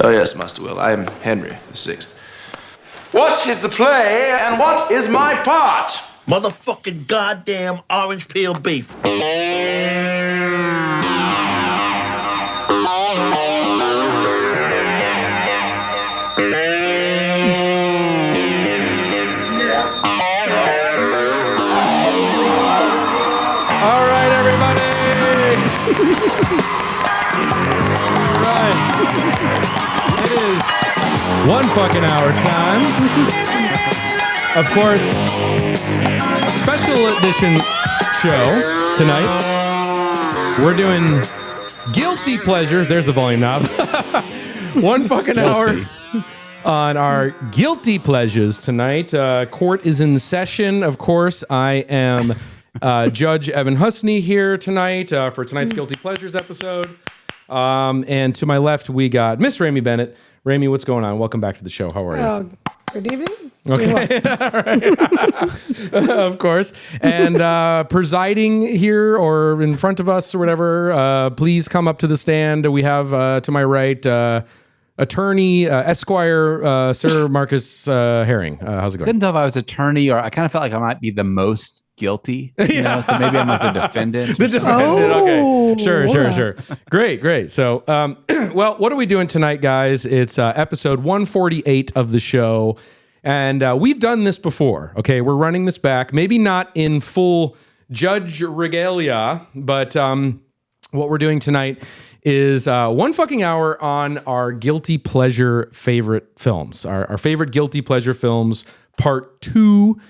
Oh, yes, Master Will. I am Henry VI. What is the play, and what is my part? Motherfucking goddamn orange peel beef. All right, everybody. All right. It is one fucking hour time. Of course, a special edition show tonight. We're doing guilty pleasures. There's the volume knob. One fucking hour on our guilty pleasures tonight. Court is in session. Of course, I am Judge Evan Husney here tonight for tonight's Guilty Pleasures episode. And to my left, we got Miss Rémy Bennett. Rémy, what's going on? Welcome back to the show. How are you? Good evening. Okay. All right. Of course. And presiding here or in front of us or whatever, please come up to the stand. We have to my right, attorney, Esquire, Sir Marcus Herring. How's it going? Couldn't tell if I was attorney or I kind of felt like I might be the most guilty, you know, so maybe I'm like the defendant. The defendant, okay. Sure. Great. So, well, what are we doing tonight, guys? It's episode 148 of the show, and we've done this before, okay? We're running this back, maybe not in full judge regalia, but what we're doing tonight is one fucking hour on our guilty pleasure favorite films, our favorite guilty pleasure films, part 2.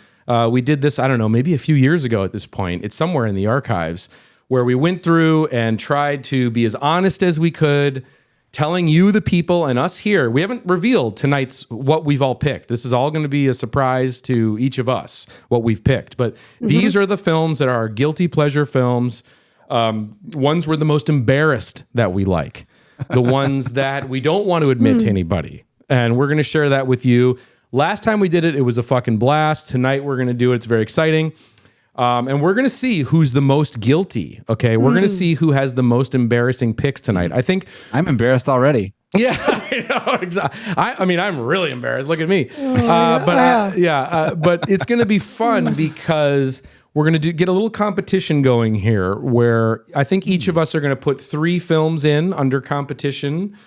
We did this, I don't know, maybe a few years ago at this point. It's somewhere in the archives where we went through and tried to be as honest as we could, telling you, the people, and us here. We haven't revealed tonight's what we've all picked. This is all going to be a surprise to each of us, what we've picked. But these are the films that are our guilty pleasure films. Ones we're the most embarrassed that we like. The ones that we don't want to admit to anybody. And we're going to share that with you. Last time we did it, it was a fucking blast. Tonight we're going to do it. It's very exciting. And we're going to see who's the most guilty, okay? We're going to see who has the most embarrassing picks tonight. I think... I'm embarrassed already. Yeah, I know, exactly. I mean, I'm really embarrassed. Look at me. But it's going to be fun because we're going to get a little competition going here where I think each of us are going to put 3 films in under competition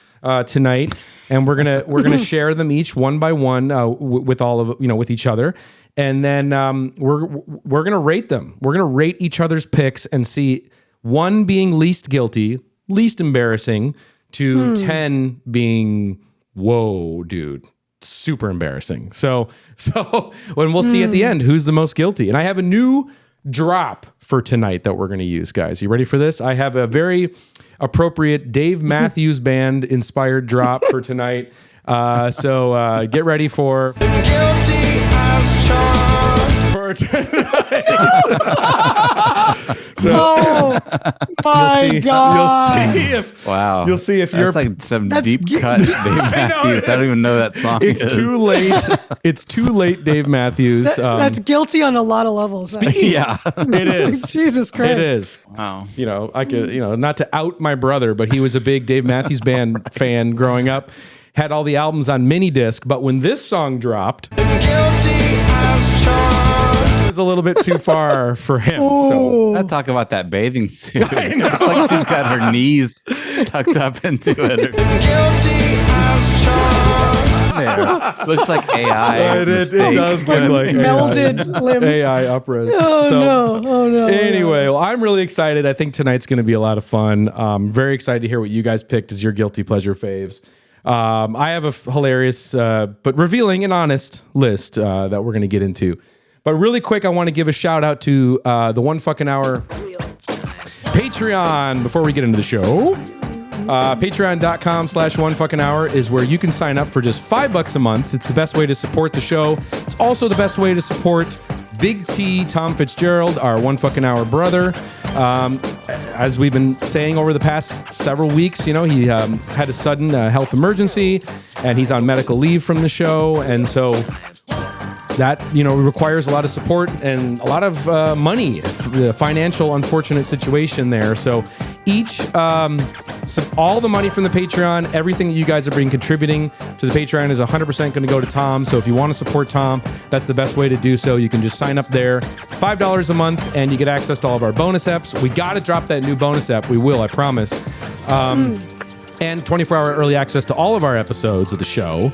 tonight, and we're gonna share them each one by one with all of with each other, and then we're gonna rate them. We're gonna rate each other's picks and see 1 being least guilty, least embarrassing, to 10 being whoa, dude, super embarrassing. So when we'll see at the end who's the most guilty, and I have a new drop for tonight that we're gonna use, guys. You ready for this? I have a very appropriate Dave Matthews Band inspired drop for tonight. So get ready for Guilty as Charged for tonight. Oh my God! You'll see if you're like some deep cut Dave Matthews. I don't even know that song. It's too late. It's too late, Dave Matthews. That's guilty on a lot of levels. Yeah, it is. Jesus Christ. It is. Wow. I could, not to out my brother, but he was a big Dave Matthews Band fan growing up. Had all the albums on mini disc, but when this song dropped, it was a little bit too far for him. So I talk about that bathing suit. It's like she's got her knees tucked up into it. There. Looks like AI. It does look like melded limbs. AI upres. Oh no. Anyway, well, I'm really excited. I think tonight's going to be a lot of fun. Very excited to hear what you guys picked as your guilty pleasure faves. I have a hilarious but revealing and honest list that we're going to get into. But really quick, I want to give a shout out to the One Fucking Hour Patreon before we get into the show. Patreon.com/onefuckinghour is where you can sign up for just $5 a month. It's the best way to support the show. It's also the best way to support Big T, Tom Fitzgerald, our One Fucking Hour brother. As we've been saying over the past several weeks, he had a sudden health emergency, and he's on medical leave from the show, and so that requires a lot of support and a lot of money, financial unfortunate situation there. So each, all the money from the Patreon, everything that you guys are contributing to the Patreon is 100% going to go to Tom. So if you want to support Tom, that's the best way to do so. You can just sign up there, $5 a month, and you get access to all of our bonus eps. We got to drop that new bonus ep. We will, I promise. And 24-hour early access to all of our episodes of the show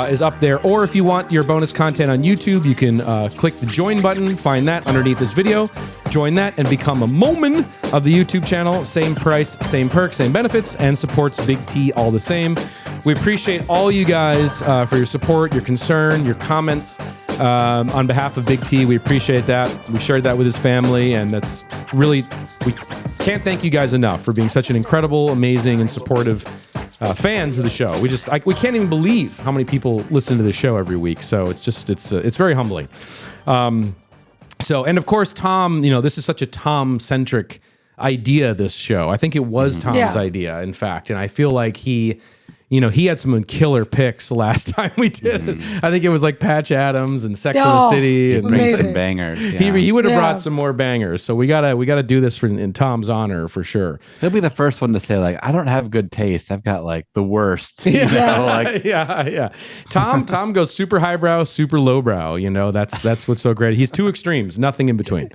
is up there. Or if you want your bonus content on YouTube, you can click the join button, find that underneath this video, join that, and become a Momen of the YouTube channel. Same price, same perks, same benefits, and supports Big T all the same. We appreciate all you guys for your support, your concern, your comments. On behalf of Big T, we appreciate that. We shared that with his family, and that's really, we can't thank you guys enough for being such an incredible, amazing, and supportive fans of the show. We can't even believe how many people listen to the show every week. So it's very humbling. And of course, Tom, this is such a Tom-centric idea, this show. I think it was Tom's idea, in fact, and I feel like he had some killer picks the last time we did it. I think it was like Patch Adams and Sex and the City. And bring some bangers. Yeah. He would have brought some more bangers. So we gotta do this in Tom's honor for sure. He'll be the first one to say, like, I don't have good taste. I've got like the worst. Yeah. Tom goes super highbrow, super lowbrow. That's what's so great. He's two extremes, nothing in between.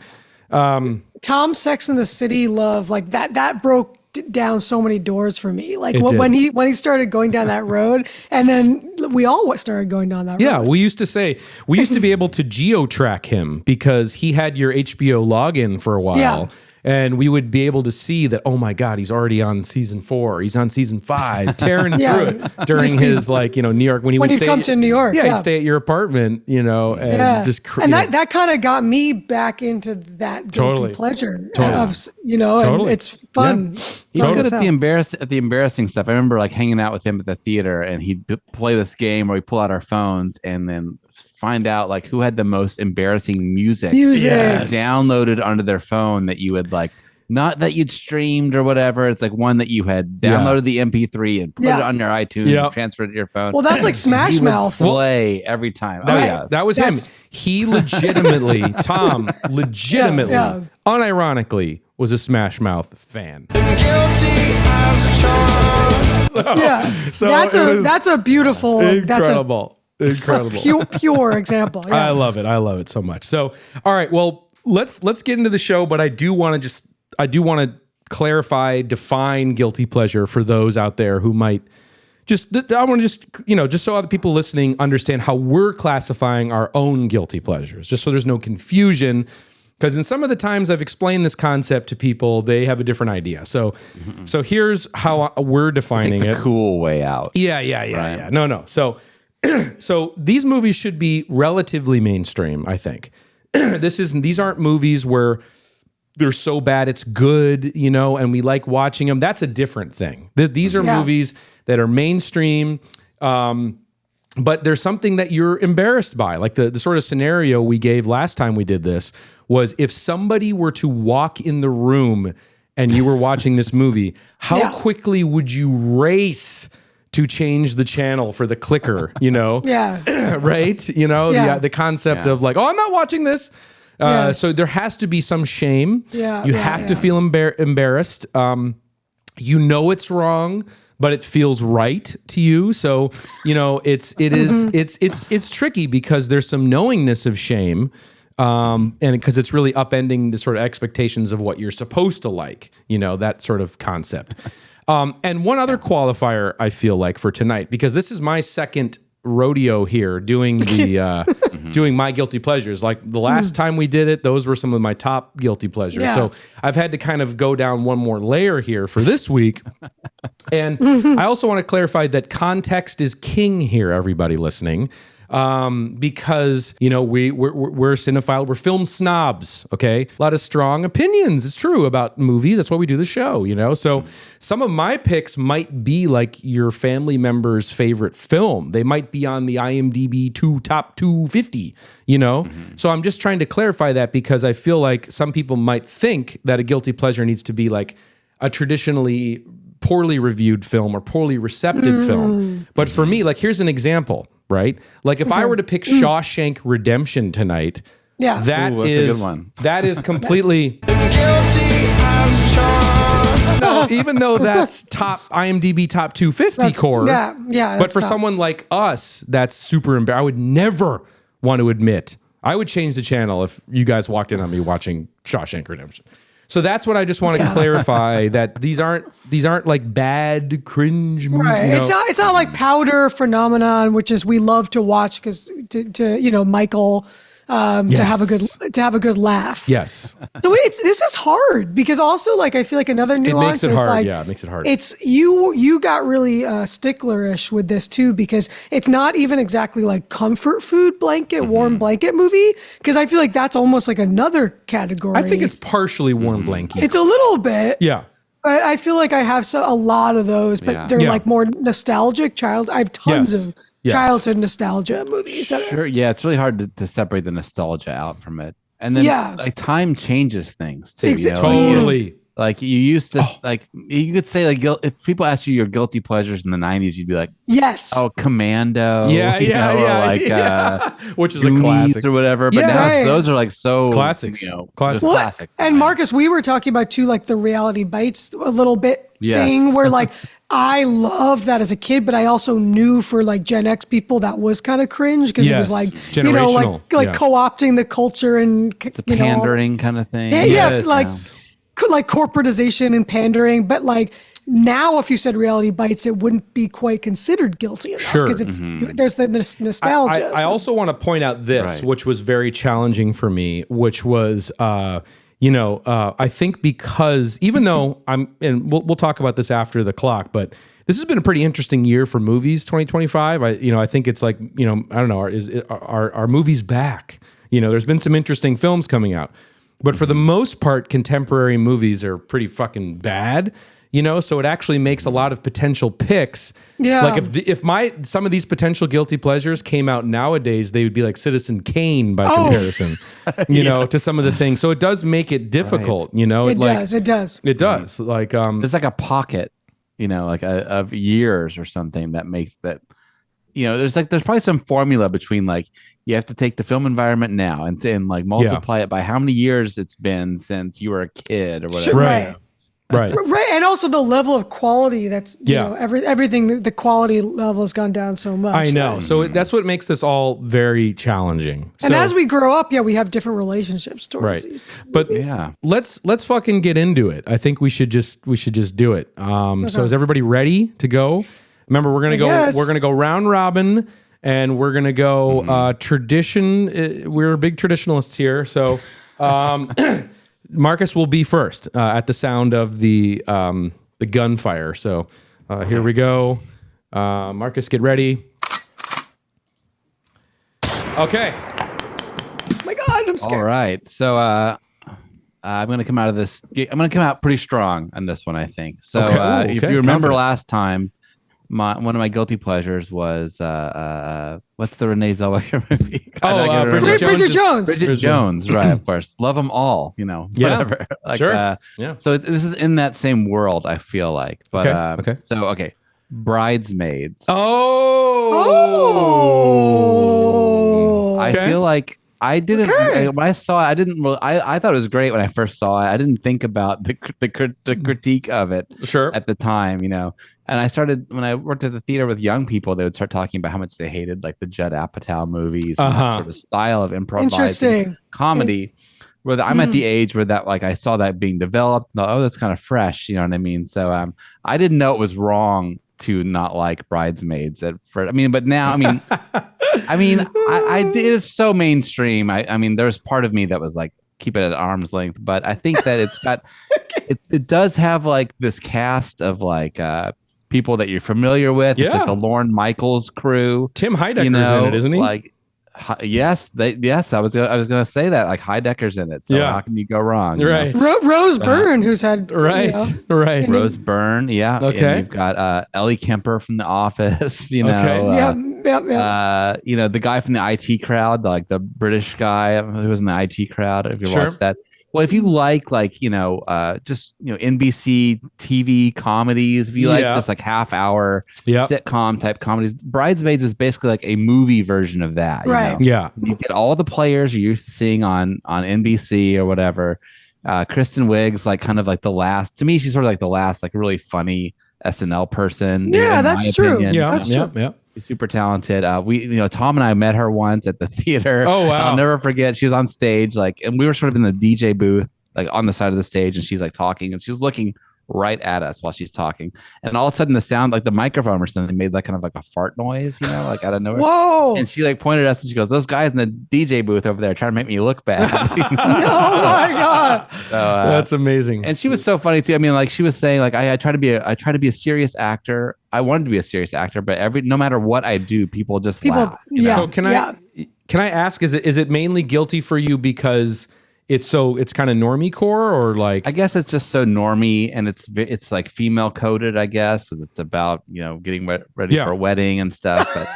Tom's Sex and the City love, like that broke down so many doors for me. Like when he started going down that road, and then we all started going down that road. Yeah, we used to be able to geo-track him because he had your HBO login for a while. Yeah. And we would be able to see that, oh my God, he's already on season 4. He's on season 5, tearing through it during his New York when he'd come to New York. Yeah, he'd stay at your apartment, and just that kind of got me back into that guilty pleasure of and it's fun. Yeah. He's good at the embarrassing stuff. I remember like hanging out with him at the theater, and he'd play this game where we pull out our phones and then find out like who had the most embarrassing music downloaded onto their phone that you had like, not that you'd streamed or whatever. It's like one that you had downloaded the MP3 and put it on your iTunes and transferred it to your phone. Well, that's like Smash Mouth. Play every time. That was him. He legitimately, unironically, was a Smash Mouth fan. That's a beautiful, incredible. Pure example. Yeah. I love it so much. So, all right, well, let's get into the show, but I do want to clarify, define guilty pleasure for those out there who might just so other people listening understand how we're classifying our own guilty pleasures, just so there's no confusion. Because in some of the times I've explained this concept to people, they have a different idea. So here's how we're defining it. Cool way out. Yeah. No. So these movies should be relatively mainstream, I think. These aren't movies where they're so bad it's good, and we like watching them. That's a different thing. These are movies that are mainstream, but there's something that you're embarrassed by. Like the sort of scenario we gave last time we did this was if somebody were to walk in the room and you were watching this movie, how quickly would you race to change the channel for the clicker, Yeah. right? The concept of like, oh, I'm not watching this. So there has to be some shame. You have to feel embarrassed. It's wrong, but it feels right to you. So, it's tricky because there's some knowingness of shame. And because it's really upending the sort of expectations of what you're supposed to like, that sort of concept. And one other qualifier I feel like for tonight, because this is my second rodeo here doing the doing my guilty pleasures. Like the last time we did it, those were some of my top guilty pleasures. Yeah. So I've had to kind of go down one more layer here for this week. And I also want to clarify that context is king here, everybody listening. Because we're cinephile, we're film snobs. Okay, a lot of strong opinions. It's true about movies. That's why we do the show. So some of my picks might be like your family member's favorite film. They might be on the IMDb top 250. So I'm just trying to clarify that because I feel like some people might think that a guilty pleasure needs to be like a traditionally poorly reviewed film or poorly recepted film. But for me, like here's an example. Right? Like if I were to pick Shawshank Redemption tonight, that is a good one. That is completely even though that's top IMDb top 250 core. Yeah. But for someone like us, that's super embarrassing. I would never want to admit. I would change the channel if you guys walked in on me watching Shawshank Redemption. So that's what I just want to clarify, that these aren't like bad cringe movies. Right. You know? It's not like Powder Phenomenon, which is we love to watch because to Michael to have a good laugh. Yes. The way this is hard because also like I feel like another nuance it is hard. like It makes it hard. It's you got really sticklerish with this too because it's not even exactly like comfort food blanket, warm blanket movie because I feel like that's almost like another category. I think it's partially warm blanket. It's a little bit. Yeah. But I feel like I have a lot of those, but they're like more nostalgic I have tons of childhood nostalgia movies. Sure. Yeah, it's really hard to separate the nostalgia out from it. And then like time changes things too. Totally. Like you used to like you could say like if people asked you your guilty pleasures in the 90s, you'd be like, yes. Oh, Commando. Which is Goonies a classic or whatever. But now those are like so classics. Classics. And Marcus, we were talking about too, like the reality bites a little bit thing where like I loved that as a kid, but I also knew for like Gen X people that was kind of cringe because it was like like co-opting the culture and it's a pandering kind of thing. Like corporatization and pandering, but like now if you said reality bites, it wouldn't be quite considered guilty enough because it's there's the nostalgia. I also want to point out this, which was very challenging for me, which was I think because even though and we'll talk about this after the clock, but this has been a pretty interesting year for movies, 2025. I think it's like, I don't know, are movies back? There's been some interesting films coming out. But for the most part, contemporary movies are pretty fucking bad, so it actually makes a lot of potential picks. Yeah. Like if some of these potential guilty pleasures came out nowadays, they would be like Citizen Kane by comparison, to some of the things. So it does make it difficult, It does. It does. Like there's like a pocket, like of years or something that makes that. There's probably some formula between like you have to take the film environment now and like multiply it by how many years it's been since you were a kid or whatever. Right. And also the level of quality that's everything, the quality level has gone down so much. I know. So that's what makes this all very challenging. And as we grow up, we have different relationships towards these. But let's fucking get into it. I think we should just do it. So is everybody ready to go? Remember, we're gonna go round robin, and we're gonna go tradition. We're big traditionalists here, so Marcus will be first at the sound of the gunfire. So here we go. Marcus, get ready. Okay. Oh my God, I'm scared. All right, so I'm gonna come out of this. I'm gonna come out pretty strong on this one, I think. So if you remember last time. One of my guilty pleasures was what's the Renee Zellweger movie? Bridget Jones, right? Of course, love them all. Whatever. So this is in that same world. I feel like, but okay. Bridesmaids. I feel like I didn't. When I saw it, I didn't. I thought it was great when I first saw it. I didn't think about the critique of it. At the time, And I started when I worked at the theater with young people. They would start talking about how much they hated like the Judd Apatow movies, and that sort of style of improvising comedy. Where I'm at the age where that like I saw that being developed. That's kind of fresh. You know what I mean? So I didn't know it was wrong to not like Bridesmaids at first. But now, it is so mainstream. There's part of me that was like, keep it at arm's length, but I think that it's got, it does have like this cast of like people that you're familiar with. It's like the Lorne Michaels crew. Tim Heidecker's in it, isn't he? Like, yes. I was gonna say that like Heidecker's in it. So how can you go wrong? Right. Rose Byrne, who's had right. Rose Byrne, yeah. Okay. And you've got Ellie Kemper from The Office. The guy from the IT Crowd, like the British guy who was in the IT Crowd. If you watched that. Well, if you like NBC TV comedies, if you like just like half hour sitcom type comedies, Bridesmaids is basically like a movie version of that. Right. You get all the players you're used to seeing on NBC or whatever, Kristen Wiig's like kind of like the last. To me, she's sort of like the last like really funny SNL person. Yeah, that's true. Yeah, that's true. Yeah. She's super talented. Tom and I met her once at the theater. Oh wow! I'll never forget. She was on stage, like, and we were sort of in the DJ booth, like on the side of the stage, and she's like talking, and she was looking right at us while she's talking, and all of a sudden the sound, like the microphone or something, made like kind of like a fart noise, like out of nowhere. Whoa! And she like pointed at us and she goes, "Those guys in the DJ booth over there trying to make me look bad." Oh my god! So, that's amazing. And she was so funny too. I mean, like she was saying, like I try to be a serious actor. I wanted to be a serious actor, but no matter what I do, people just laugh. Yeah. So can I ask? Is it mainly guilty for you because it's kind of normie core, or like? I guess it's just so normie, and it's like female coded, I guess, because it's about getting ready for a wedding and stuff. But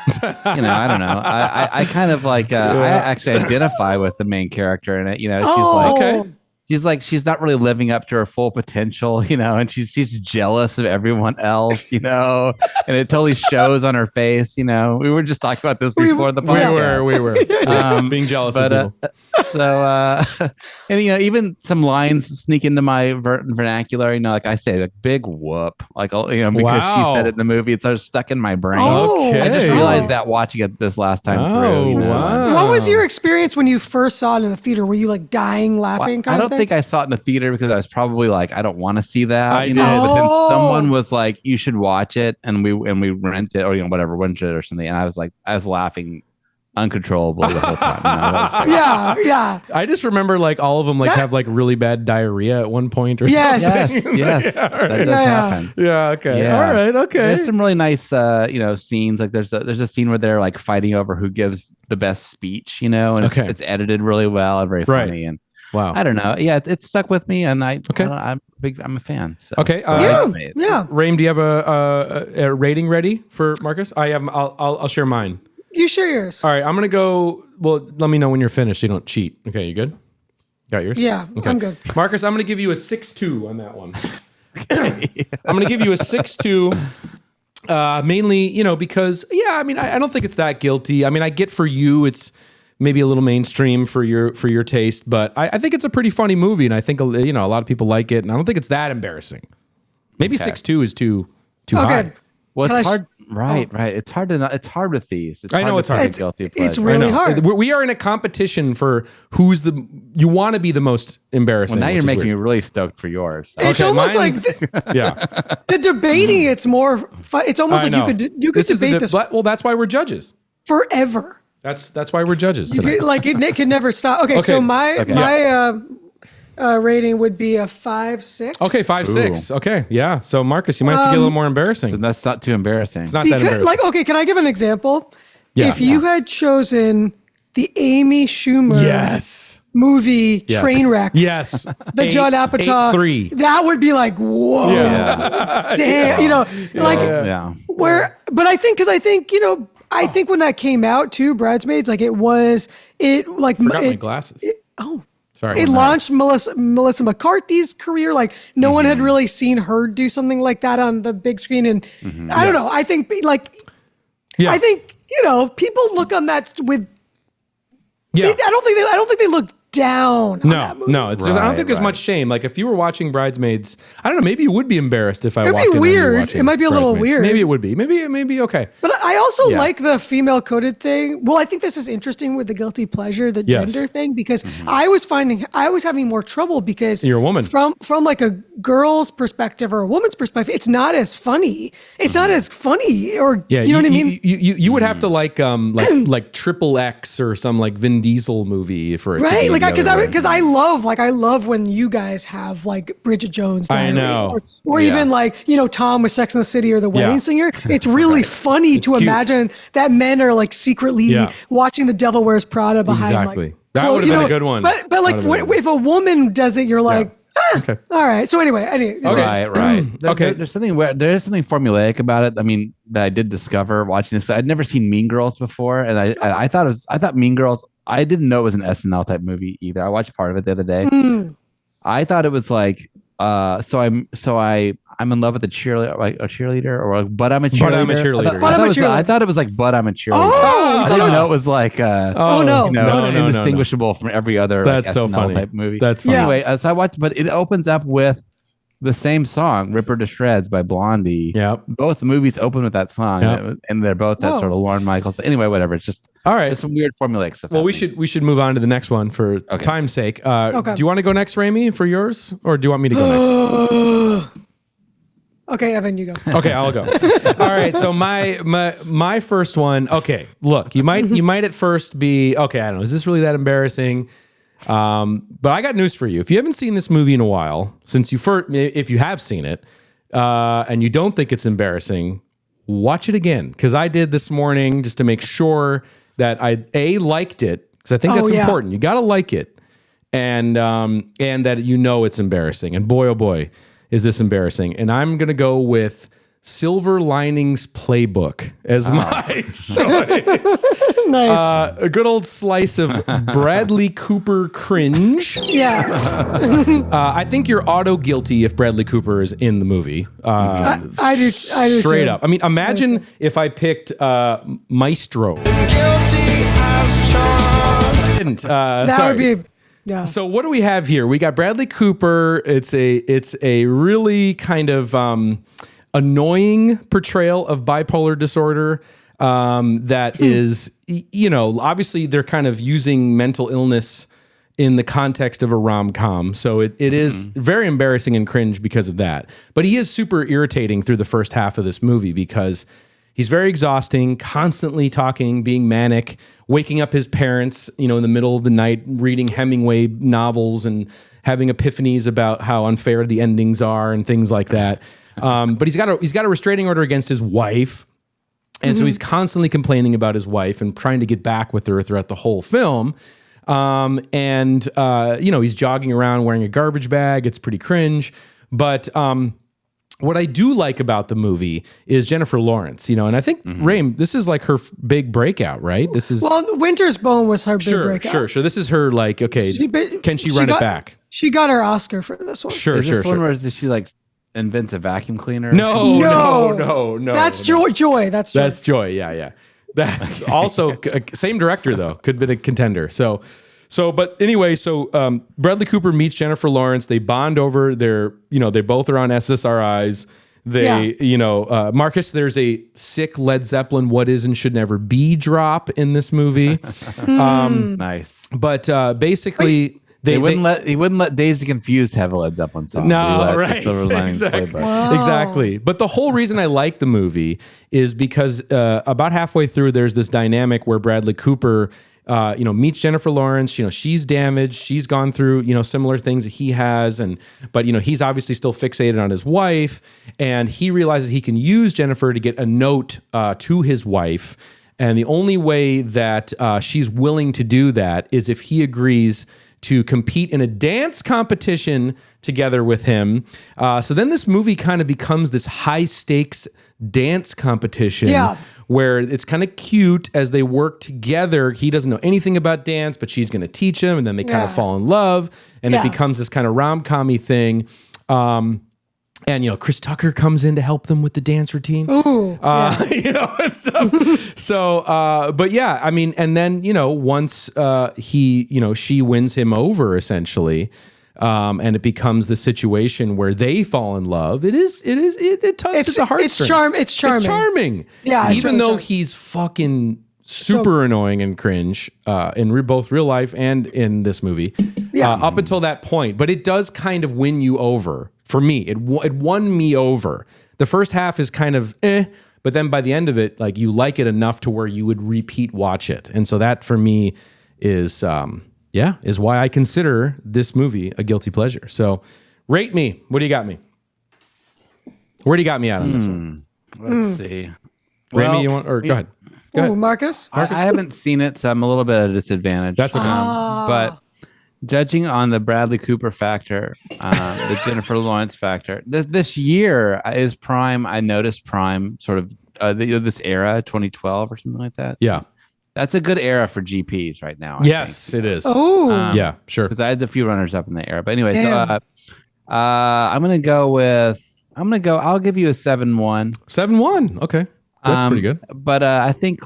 I don't know. I kind of like I actually identify with the main character in it. She's like okay. She's not really living up to her full potential, and she's jealous of everyone else, and it totally shows on her face. We were just talking about this before the podcast. We were being jealous of people. And even some lines sneak into my vernacular. Like I say, like big whoop, like because she said it in the movie. It's sort of stuck in my brain. Okay. I just realized that watching it this last time through. Wow. What was your experience when you first saw it in the theater? Were you like dying laughing? I don't think I saw it in the theater because I was probably like, I don't want to see that. I did. But then someone was like, you should watch it, and we rented it or rented it or something. And I was laughing uncontrollably the whole time. Yeah. I just remember like all of them have like really bad diarrhea at one point or something. Yes. That does happen. Yeah. Okay. Yeah. All right. Okay. There's some really nice scenes. Like there's a scene where they're like fighting over who gives the best speech, and it's edited really well and very funny. And wow. I don't know. Yeah, it stuck with me, and I'm a fan. So. Okay. Yeah. Raym, do you have a rating ready for Marcus? I have. I'll share mine. You share yours. All right. I'm gonna go. Well, let me know when you're finished. So you don't cheat. Okay. You good? Got yours? Yeah. Okay. I'm good. Marcus, I'm gonna give you a 6.2 on that one. I'm gonna give you a 6.2. Mainly, because I don't think it's that guilty. I mean, I get for you, it's maybe a little mainstream for your taste, but I think it's a pretty funny movie, and I think a lot of people like it, and I don't think it's that embarrassing. Maybe 6.2 is too high. Good. Well, it's hard. Right. It's hard it's hard with these. I know it's hard. Guilty it's really hard. We are in a competition for you want to be the most embarrassing. Well, now you're making me really stoked for yours. It's almost like the debating. It's more fun. It's almost like you could debate this. Well, that's why we're judges Forever. That's why we're judges tonight. Like it can never stop. Okay. So my rating would be a 5.6. Okay, 5.6. Okay, yeah. So Marcus, you might have to get a little more embarrassing. But that's not too embarrassing. It's not that embarrassing. Like, okay, can I give an example? Yeah. If you had chosen the Amy Schumer movie Trainwreck, the Judd Apatow, 3. that would be like, whoa, damn, where. But I think I think when that came out too, Bridesmaids, like forgot my glasses. Sorry. It launched Melissa McCarthy's career. Like no one had really seen her do something like that on the big screen. And I don't know. I think I think, people look on that with, I don't think they look down on that movie. No, it's just, I don't think there's much shame. Like if you were watching Bridesmaids, I don't know, maybe you would be embarrassed if I walked in. It'd be weird. It might be a little weird. Maybe it would be. Maybe okay. But I also like the female coded thing. Well, I think this is interesting with the guilty pleasure, the gender thing, because I was having more trouble because you're a woman. From like a girl's perspective or a woman's perspective, it's not as funny. It's not as funny, or you know what I mean? You would have to like Triple X or some like Vin Diesel movie for it. Right, like because I love when you guys have like Bridget Jones Diary, I know. or even like Tom with Sex and the City or The Wedding Singer. It's really funny to imagine that men are like secretly watching The Devil Wears Prada behind. Exactly. Like, that would have been a good one. But like if a woman does it, you're like. Okay. All right. So anyway. Right. Okay. There's something formulaic about it. I mean, that I did discover watching this. I'd never seen Mean Girls before, and I thought Mean Girls. I didn't know it was an SNL type movie either. I watched part of it the other day. I thought it was like I'm in love with a cheerleader, like a cheerleader, or like, but I'm a cheerleader. But I'm a cheerleader. I thought it was like, but I'm a cheerleader. Oh, I didn't know it was like, no. No. indistinguiable from every other That's like, so SNL funny. type movie. That's funny. Anyway, so I watched, but it opens up with the same song, "Ripper to Shreds" by Blondie. Yep. Both movies open with that song, and they're both that sort of Lorne Michaels. Anyway, whatever. It's just all right. There's some weird formulaic stuff. Well, we should move on to the next one for time's sake. Do you want to go next, Rémy, for yours, or do you want me to go next? Okay, Evan, you go. Okay, I'll go. All right. So my first one. Okay, look, you might at first be okay. I don't know. Is this really that embarrassing? But I got news for you. If you haven't seen this movie in a while, if you have seen it, and you don't think it's embarrassing, watch it again. Because I did this morning just to make sure that I liked it, because I think that's important. You got to like it, and that it's embarrassing. And boy, oh boy, is this embarrassing. And I'm gonna go with Silver Linings Playbook as my choice. Nice. A good old slice of Bradley Cooper cringe. Yeah. I think you're auto guilty if Bradley Cooper is in the movie. I do straight too. up. I mean, imagine if I picked Maestro. That would be. Yeah. So what do we have here? We got Bradley Cooper. It's a really kind of annoying portrayal of bipolar disorder. That is, obviously they're kind of using mental illness in the context of a rom-com. So it is very embarrassing and cringe because of that. But he is super irritating through the first half of this movie because he's very exhausting, constantly talking, being manic, waking up his parents, in the middle of the night, reading Hemingway novels and having epiphanies about how unfair the endings are and things like that. But he's got a restraining order against his wife. And so he's constantly complaining about his wife and trying to get back with her throughout the whole film. He's jogging around wearing a garbage bag. It's pretty cringe. But what I do like about the movie is Jennifer Lawrence, and I think, Raym, this is like her big breakout, right? This is... Well, Winter's Bone was her big breakout. Sure. This is her, like, okay, can she run it back? She got her Oscar for this one. Is this one where she, like, invents a vacuum cleaner? No. That's Joy. That's Joy. Yeah. That's also same director though. Could be a contender. But anyway, Bradley Cooper meets Jennifer Lawrence. They bond over their, they both are on SSRIs. Marcus, there's a sick Led Zeppelin "What Is and Should Never Be" drop in this movie. Nice. But basically. He wouldn't let Dazed and Confused have a Led Zeppelin song. No, right. Exactly. Wow. Exactly. But the whole reason I like the movie is because about halfway through, there's this dynamic where Bradley Cooper, meets Jennifer Lawrence. She's damaged. She's gone through, similar things that he has. But he's obviously still fixated on his wife. And he realizes he can use Jennifer to get a note to his wife. And the only way that she's willing to do that is if he agrees to compete in a dance competition together with him. So then this movie kind of becomes this high stakes dance competition where it's kind of cute as they work together. He doesn't know anything about dance, but she's going to teach him, and then they kind of fall in love, and it becomes this kind of rom-com-y thing. And Chris Tucker comes in to help them with the dance routine. Ooh, and stuff. So, but yeah, I mean, and then once she wins him over essentially, and it becomes the situation where they fall in love. It tugs at the heartstrings. It's charming. Yeah, even though he's fucking super annoying and cringe in both real life and in this movie. Up until that point, but it does kind of win you over. For me, it won me over. The first half is kind of but then by the end of it, like, you like it enough to where you would repeat watch it. And so that for me is why I consider this movie a guilty pleasure. So rate me. What do you got me? Where do you got me at on this one? Let's see. Rémy, you want, or go ahead. Go ahead. Marcus? I haven't seen it, so I'm a little bit at a disadvantage. That's okay. But judging on the Bradley Cooper factor, the Jennifer Lawrence factor, this year is Prime. I noticed Prime sort of this era, 2012 or something like that. Yeah. That's a good era for GPs right now. Yes, it is. Oh. Yeah, sure. Because I had a few runners up in the era. But anyway, I'm gonna go. I'll give you a 7-1. 7-1. Okay, that's pretty good. But I think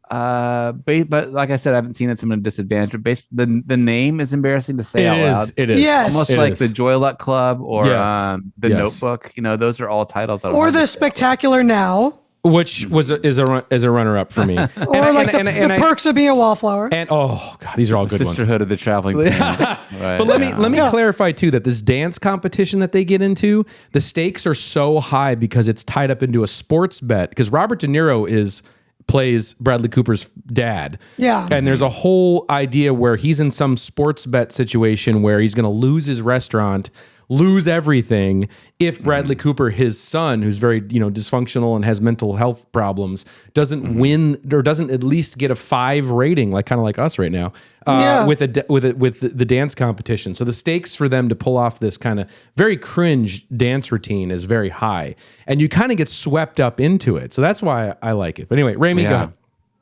but like I said, I haven't seen it, so I'm at a disadvantage. But the name is embarrassing to say out loud. It is. Yes. Almost It like is. the Joy Luck Club or Yes. the Yes. Notebook. Those are all titles. That Or the Spectacular Now. Which is a runner up for me. Or the Perks of Being a Wallflower. And oh god, these are all good ones. Sisterhood of the Traveling Pants. Right. But let me clarify too that this dance competition that they get into, the stakes are so high because it's tied up into a sports bet. Because Robert De Niro plays Bradley Cooper's dad. Yeah. And there's a whole idea where he's in some sports bet situation where he's going to lose his restaurant, lose everything if Bradley Cooper, his son, who's very dysfunctional and has mental health problems, doesn't win or doesn't at least get a 5 rating, kind of like us right now, with the dance competition. So the stakes for them to pull off this kind of very cringe dance routine is very high, and you kind of get swept up into it. So that's why I like it. But anyway, Rémy, go ahead.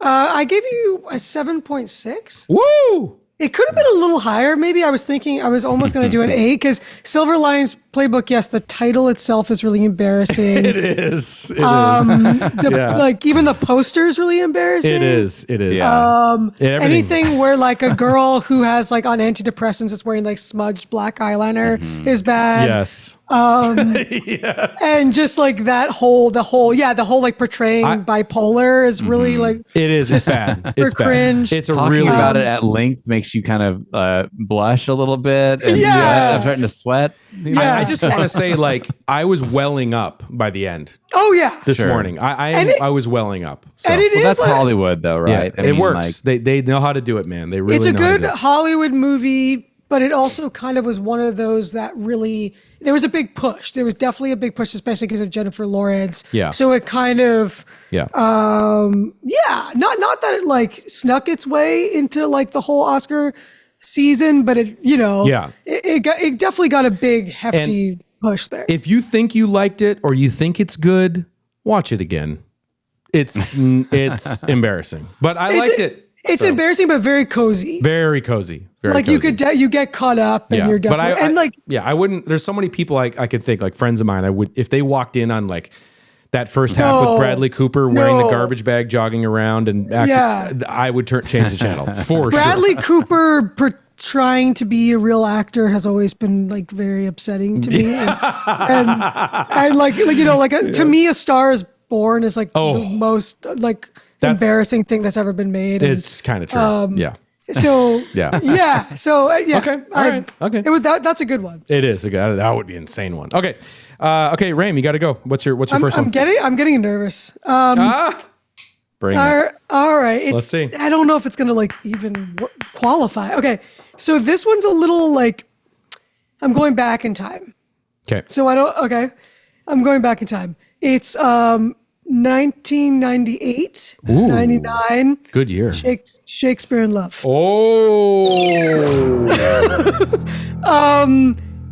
I gave you a 7.6. Woo! It could have been a little higher. Maybe I was thinking I was almost going to do an 8 because Silver Linings Playbook, yes, the title itself is really embarrassing. It is. Like even the poster is really embarrassing. It is. Yeah. Anything where a girl who has on antidepressants is wearing smudged black eyeliner is bad. Yes. Yes. And just the whole portraying bipolar is really it is. It's bad. It's cringe. Bad. It's a Talking really about it at length makes you kind of blush a little bit. And Yes. I'm starting to sweat. I just want to say, I was welling up by the end Oh yeah. this morning. I was welling up. So. And it is That's Hollywood, though, right? Yeah, it works. They know how to do it, man. They really. It's a know how to good do it. Hollywood movie, but it also kind of was one of those that really there was a big push. There was definitely a big push, especially because of Jennifer Lawrence. Yeah. So it kind of Yeah. not that it snuck its way into the whole Oscar season, but it it definitely got a big hefty push there. If you think you liked it or you think it's good, watch it again. It's embarrassing, but I liked it. It's embarrassing, but very cozy. Very cozy. Very you cozy. you get caught up, and you're definitely I wouldn't. There's so many people I could think friends of mine. I would if they walked in on that first half with Bradley Cooper wearing the garbage bag, jogging around, and acting, I would change the channel for Bradley sure. Cooper trying to be a real actor has always been very upsetting to me, and to me, A Star Is Born is the most embarrassing thing that's ever been made. It's kind of true. Yeah. So yeah. So Okay. All right. Okay. It was that's a good one. It is a good. That would be an insane one. Okay. Okay, Rémy, you got to go. What's your first one? I'm getting nervous. Bring it. All right. Let's see. I don't know if it's gonna even qualify. Okay. So this one's a little I'm going back in time. Okay. So I'm going back in time. It's 1998, 99. Good year. Shakespeare in Love. Oh.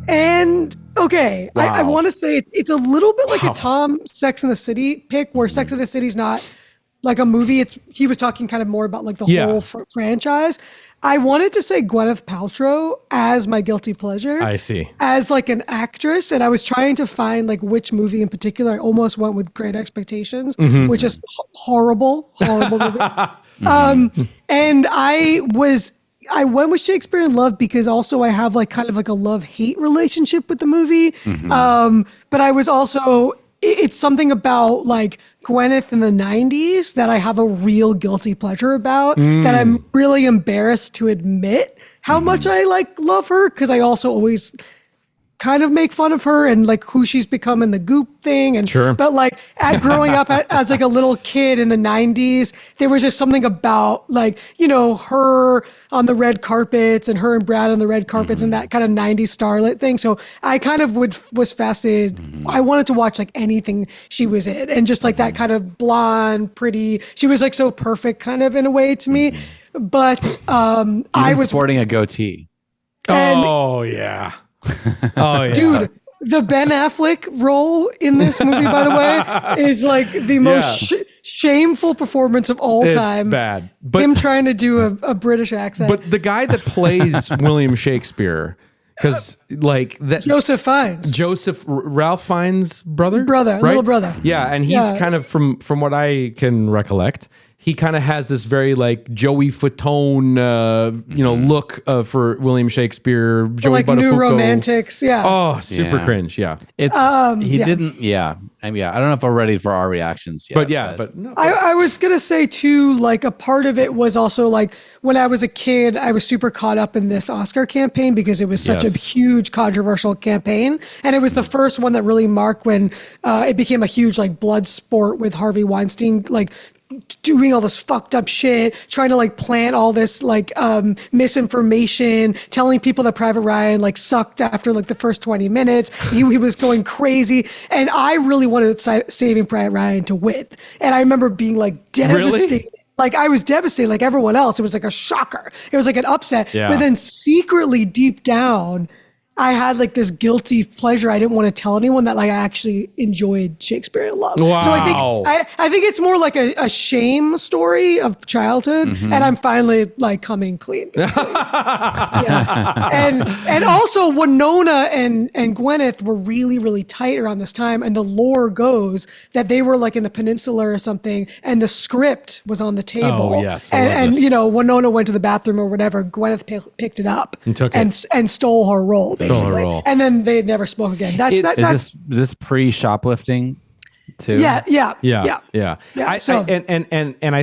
And okay, Wow. I want to say it's a little bit like a Tom Sex and the City pick, where Sex and the City's not a movie. He was talking kind of more about the whole franchise. I wanted to say Gwyneth Paltrow as my guilty pleasure. I see. As an actress, and I was trying to find which movie in particular. I almost went with Great Expectations, which is horrible movie. And I went with Shakespeare in Love because also I have kind of a love-hate relationship with the movie. But I was also it's something about Gwyneth in the 90s that I have a real guilty pleasure about that I'm really embarrassed to admit how much I love her, because I also always kind of make fun of her and who she's become in the Goop thing. And sure. But growing up as a little kid in the 90s, there was just something about her on the red carpets and her and Brad on the red carpets and that kind of 90s starlet thing. So I kind of was fascinated. I wanted to watch anything she was in, and just that kind of blonde, pretty, she was so perfect kind of in a way to me. But I was sporting a goatee. Oh yeah. Oh yeah. Dude, the Ben Affleck role in this movie, by the way, is the most shameful performance of all time. It's bad. But him trying to do a British accent. But the guy that plays William Shakespeare, because like that. Joseph Ralph Fiennes' brother, right? Little brother. Yeah, and he's kind of from what I can recollect, he kind of has this very like Joey Fatone, look for William Shakespeare, Joey like Buttafuoco. New Romantics. Yeah. Oh, super cringe. Yeah. It's didn't. Yeah. I mean, I don't know if we're ready for our reactions yet. But no. I was gonna say too, like a part of it was also like when I was a kid, I was super caught up in this Oscar campaign because it was such a huge controversial campaign, and it was the first one that really marked when it became a huge like blood sport with Harvey Weinstein, like doing all this fucked up shit, trying to like plant all this like misinformation, telling people that Private Ryan like sucked after like the first 20 minutes. He was going crazy. And I really wanted Saving Private Ryan to win. And I remember being like devastated. Really? Like I was devastated like everyone else. It was like a shocker. It was like an upset. Yeah. But then secretly deep down, I had like this guilty pleasure. I didn't want to tell anyone that like I actually enjoyed Shakespeare in Love. Wow. So I think it's more like a shame story of childhood, and I'm finally like coming clean. And also Winona and Gwyneth were really, really tight around this time, and the lore goes that they were like in the peninsula or something, and the script was on the table. Oh yes, and Winona went to the bathroom or whatever. Gwyneth picked it up and took it and stole her role. Basically. And then they never spoke again. Is this pre-shoplifting too? Yeah. I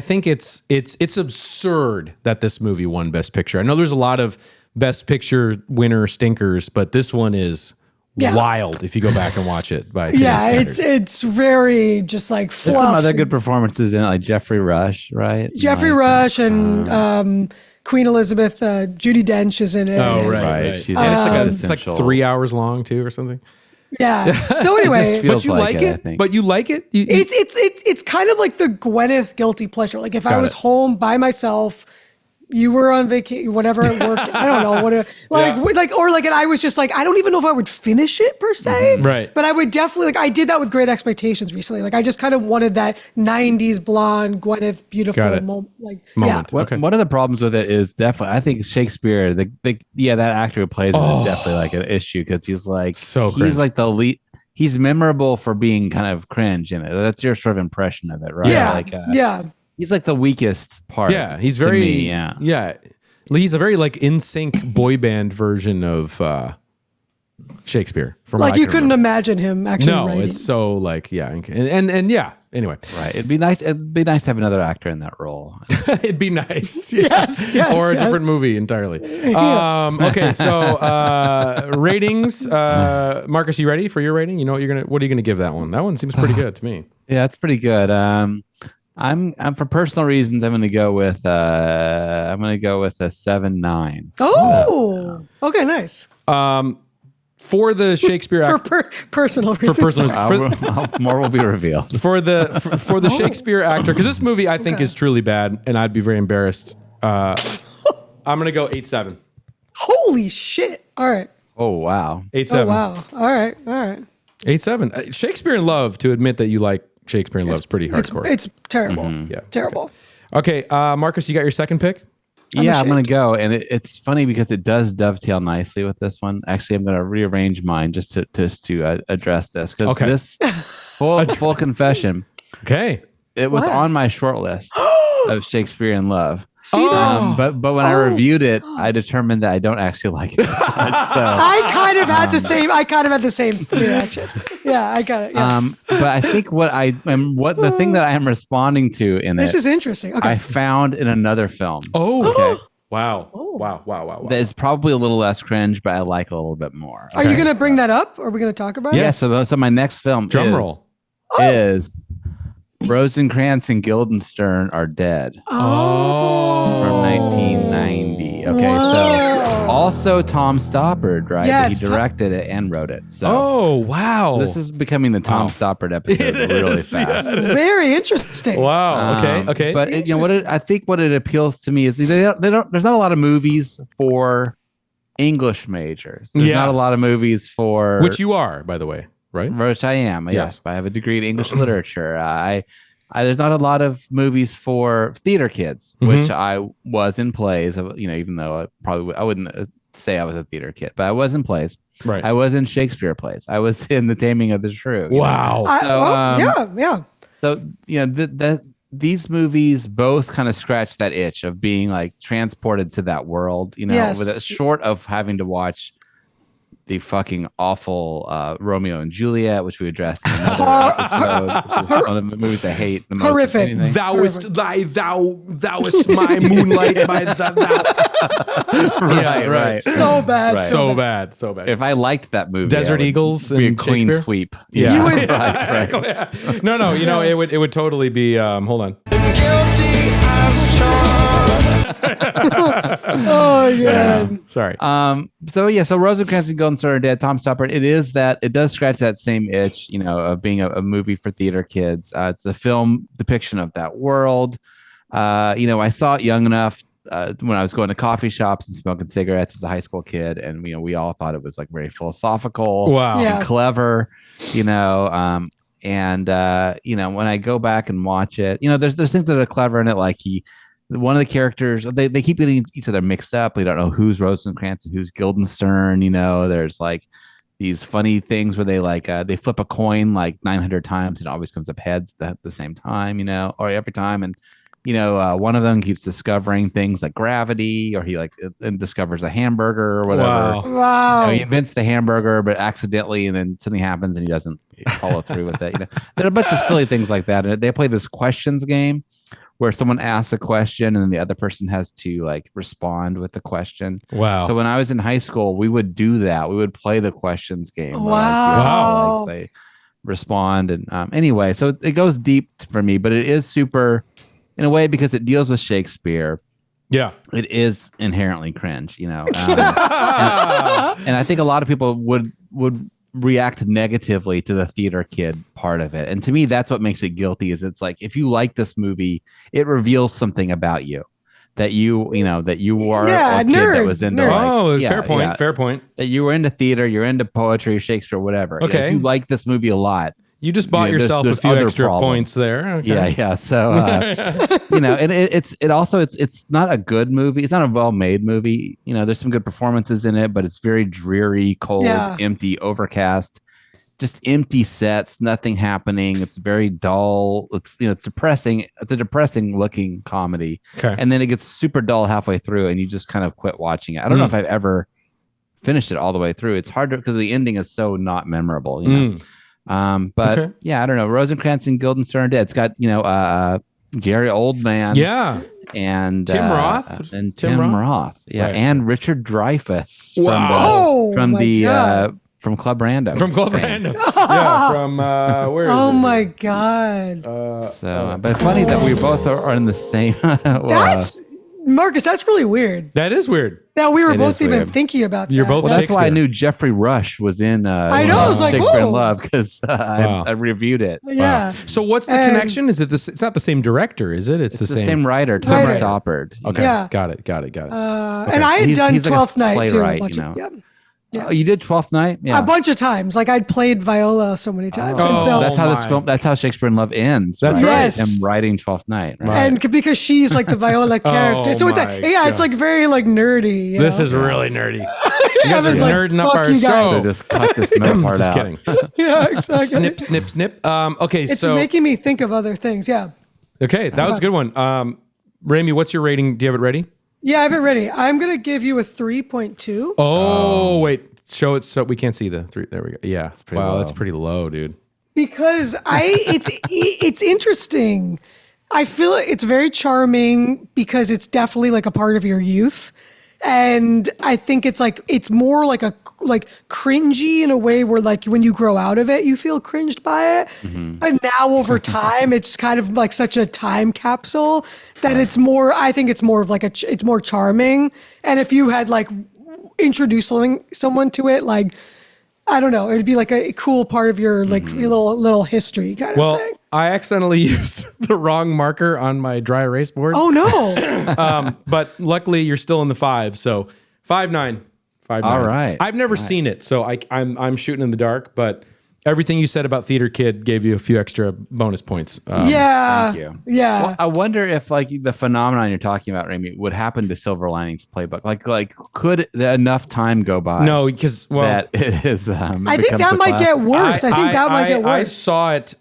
think it's absurd that this movie won Best Picture. I know there's a lot of Best Picture winner stinkers, but this one is wild if you go back and watch it by today's standards. It's very just like fluff. There's some other good performances in it, like Jeffrey Rush, right? Jeffrey Rush and Queen Elizabeth, Judi Dench is in it. Oh, right. She's it's like 3 hours long too, or something. Yeah. So anyway, but you like it. But you like it. It's kind of like the Gwyneth guilty pleasure. Like if I was home by myself, you were on vacation, whatever at work. I don't know what. And I was just like, I don't even know if I would finish it per se. Right. But I would definitely like. I did that with Great Expectations recently. Like I just kind of wanted that '90s blonde Gwyneth beautiful moment. One of the problems with it is definitely, I think Shakespeare, that actor who plays him is definitely like an issue because he's like he's like the lead. He's memorable for being kind of cringe in it. That's your sort of impression of it, right? Yeah. He's like the weakest part. Yeah, he's very. He's a very like in sync boy band version of Shakespeare. From like you couldn't imagine him actually. No, writing. it's so like and yeah. Anyway, right? It'd be nice. It'd be nice to have another actor in that role. It'd be nice. Yes, or a different movie entirely. Okay, so ratings. Marcus, you ready for your rating? You know what are you gonna give that one? That one seems pretty good to me. Yeah, it's pretty good. I'm for personal reasons. I'm going to go with a 7.9. Oh, okay, nice. For the Shakespeare actor, for personal reasons. More will be revealed. For the Shakespeare actor, because this movie I think is truly bad, and I'd be very embarrassed. I'm going to go 8.7. Holy shit! All right. Oh wow. 8.7. Oh wow. All right. 8.7. Shakespeare in Love. To admit that you like Shakespeare in Love is pretty hardcore. It's terrible. Yeah, terrible. Okay, Marcus, you got your second pick? I'm going to go, and it's funny because it does dovetail nicely with this one. Actually, I'm going to rearrange mine just to address this because this full confession. Okay, it was on my short list of Shakespeare in Love. But when I reviewed it, I determined that I don't actually like it. I kind of had the same reaction. Yeah, I got it. Yeah. But I think the thing that I am responding to in this is interesting. Okay. I found in another film. Oh, okay. Wow. Oh. Wow. That is probably a little less cringe, but I like a little bit more. Are you going to bring that up? Or are we going to talk about it? Yeah. So my next film is Rosencrantz and Guildenstern Are Dead. From 1990. Okay, so also Tom Stoppard, right? Yes, he directed it and wrote it. So wow. This is becoming the Tom Stoppard episode really fast. Very interesting. Wow. Okay. But I think what it appeals to me is there's not a lot of movies for English majors. There's not a lot of movies for which you are, by the way. Right, which I am. Yes, I have a degree in English literature. There's not a lot of movies for theater kids, which I was in plays. Even though I wouldn't say I was a theater kid, but I was in plays. Right. I was in Shakespeare plays. I was in The Taming of the Shrew. Wow. Yeah. So, these movies both kind of scratch that itch of being like transported to that world, Yes. with short of having to watch the fucking awful Romeo and Juliet, which we addressed in another episode, which is one of the movies I hate the most. Horrific. Thouest my moonlight, my thou. Right. So bad. Right. So bad. If I liked that movie, Desert Eagles be a and clean Shakespeare? sweep. Yeah. You would- right. No, it would totally be. Hold on. Oh yeah. Sorry. So Rosencrantz and Guildenstern are Dead, Tom Stoppard. It does scratch that same itch, of being a movie for theater kids. It's the film depiction of that world. I saw it young enough when I was going to coffee shops and smoking cigarettes as a high school kid, and we all thought it was like very philosophical, Wow. Yeah. and clever, and when I go back and watch it, there's things that are clever in it, like one of the characters, they keep getting each other mixed up. We don't know who's Rosencrantz and who's Guildenstern. There's like these funny things where they flip a coin like 900 times and it always comes up heads at the same time, or every time. And one of them keeps discovering things like gravity, or he discovers a hamburger or whatever. Wow. He invents the hamburger, but accidentally, and then something happens and he doesn't follow through with it. There are a bunch of silly things like that. And they play this questions game where someone asks a question and then the other person has to respond with the question. Wow. So when I was in high school, we would do that. We would play the questions game. Wow. Say respond. And anyway, so it goes deep for me, but it is super in a way because it deals with Shakespeare. Yeah. It is inherently cringe, and I think a lot of people would react negatively to the theater kid part of it. And to me, that's what makes it guilty, is it's like, if you like this movie, it reveals something about you that you are a kid that was into fair point. That you were into theater, you're into poetry, Shakespeare, whatever. Okay. If you like this movie a lot, You just bought yourself there's a few other extra problems. points there. Okay. Yeah. So, and it's not a good movie. It's not a well-made movie. There's some good performances in it, but it's very dreary, cold, empty, overcast, just empty sets, nothing happening. It's very dull. It's depressing. It's a depressing looking comedy. Okay. And then it gets super dull halfway through and you just kind of quit watching it. I don't know if I've ever finished it all the way through. It's hard because the ending is so not memorable, But Okay. I don't know. Rosencrantz and Guildenstern are Dead. It's got Gary Oldman, and Tim Roth, and Tim Roth, Right. and Richard Dreyfuss Oh, from my God. from Club Random, Random. From where is Oh it? my God. But it's funny that we both are in the same. That's Marcus. That's really weird. That is weird. Now we were It both is even weird. thinking about You're that. both Well, that's why I Shakespeare. knew Jeffrey Rush was in. I know, I was like, Shakespeare in whoa. Love because Wow. I reviewed it. Yeah. So what's the And- connection? Is it this? It's not the same director, is it? It's It's the same writer, Tom Writer. Stoppard. Okay. Yeah. Got it. And I had He's- done he's like a 12th Night too. playwright, A bunch you of- know. yeah. Yeah. Oh, you did 12th Night? Yeah. A bunch of times. Like I'd played viola so many times. Oh. And so That's how this my. film. That's how Shakespeare in Love ends. That's right? right. Yes. Him writing 12th Night. Right. and because she's like the viola character. So it's my like, yeah, it's God. like very like nerdy. This know? is really nerdy. You guys Evan's are like, nerding up "Fuck our you guys." So show. just cut this middle part Just out. kidding. Yeah, exactly. Snip, snip, snip. Okay, It's so making me think of other things. Yeah. okay, that was a good one. Rémy, what's your rating? Do you have it ready? Yeah, I have it ready. I'm going to give you a 3.2. Oh, wait. Show it so we can't see the three. There we go. Yeah. pretty Wow, low. that's pretty low, dude. Because it's interesting. I feel it's very charming because it's definitely like a part of your youth. And I think it's more like cringy in a way where like when you grow out of it, you feel cringed by it. And now over time, it's kind of like such a time capsule that I think it's more of like it's more charming. And if you had like introduced someone to it, like, I don't know, it'd be like a cool part of your like little history kind of Well, thing. I accidentally used the wrong marker on my dry erase board. Oh no. But luckily you're still in the 5, so 5.9. 5.9. All right. I've never seen it, so I'm shooting in the dark, but everything you said about Theater Kid gave you a few extra bonus points. Thank you. Yeah. Well, I wonder if like the phenomenon you're talking about, Rémy, would happen to Silver Linings Playbook. Like could enough time go by? No, because that it is. I think that might get worse. I think that might get worse. I saw it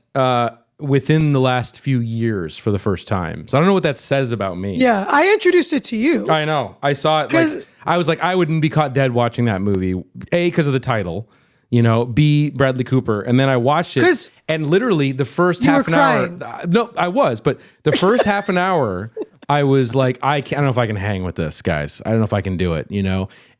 within the last few years for the first time, so I don't know what that says about me. Yeah, I introduced it to you. I know. I saw it. Like, I was like, I wouldn't be caught dead watching that movie. A, because of the title. B, Bradley Cooper. And then I watched it, and literally the first half an hour. No, I was, but the first half an hour, I was like, I don't know if I can hang with this, guys. I don't know if I can do it,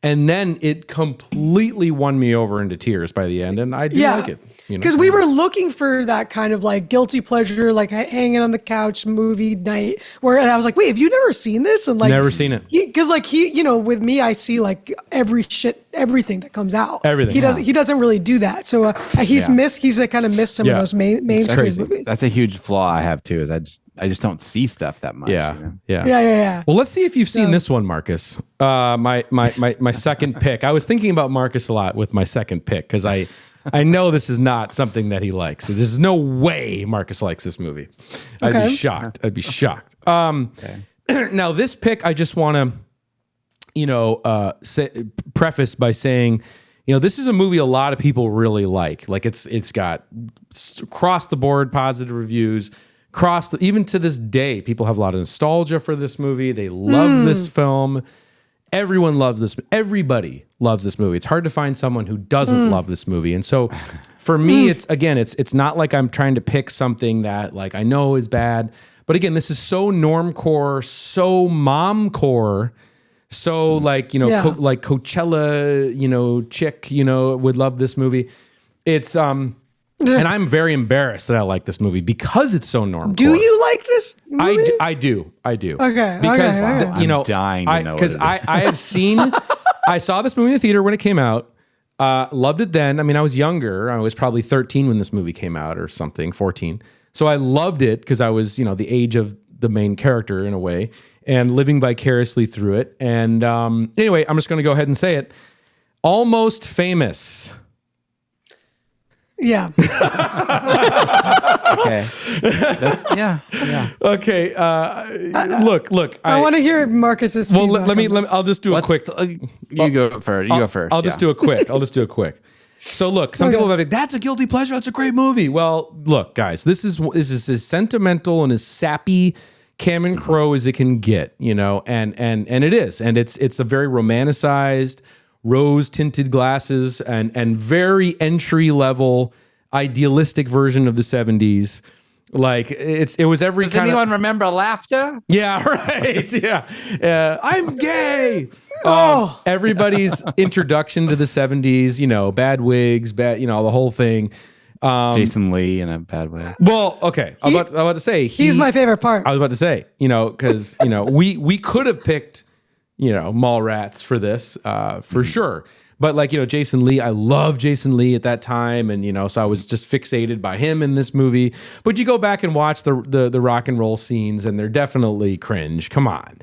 And then it completely won me over into tears by the end, and I do like it. Because we were looking for that kind of like guilty pleasure, like hanging on the couch movie night, where I was like, wait, have you never seen this? And like, never seen it. Because with me, I see like everything that comes out. Everything. He doesn't really do that. So he's kind of missed some of those mainstream movies. That's a huge flaw I have too. Is I just don't see stuff that much. Yeah. Well, let's see if you've seen this one, Marcus. My second pick. I was thinking about Marcus a lot with my second pick because I know this is not something that he likes. So there's no way Marcus likes this movie. I'd be shocked. Now this pick, I just want to, preface by saying, this is a movie a lot of people really like. Like it's got across the board positive reviews. Even to this day, people have a lot of nostalgia for this movie. They love this film. Everyone loves this. Everybody loves this movie. It's hard to find someone who doesn't love this movie. And so for me, it's not like I'm trying to pick something that like I know is bad. But again, this is so normcore, so momcore, so like, like Coachella, chick, would love this movie. It's and I'm very embarrassed that I like this movie because it's so normcore. Do you like this movie? I do. Okay. Because I'm dying to know because I have seen. I saw this movie in the theater when it came out. Loved it then. I mean, I was younger. I was probably 13 when this movie came out, or something, 14. So I loved it because I was, the age of the main character in a way, and living vicariously through it. And anyway, I'm just going to go ahead and say it. Almost Famous. Yeah. Okay. Yeah. Okay. Look. I want to hear Marcus's. Well, let me. I'll just do a quick. You go first. I'll just do a quick. So look, some people have been like, that's a guilty pleasure. That's a great movie. Well, look, guys, this is as sentimental and as sappy Cameron Crowe as it can get, and it is, and it's a very romanticized, rose-tinted glasses and very entry-level, idealistic version of the 70s. Like it was every Does kind of. Does anyone remember Laughter? Yeah, right. Yeah, I'm gay. Everybody's introduction to the 70s, bad wigs, the whole thing. Jason Lee in a bad way. Well, okay. I'm about to say he's my favorite part. I was about to say, because we could have picked. Mallrats for this, for sure. But like, Jason Lee, I love Jason Lee at that time. And, so I was just fixated by him in this movie. But you go back and watch the rock and roll scenes and they're definitely cringe. Come on.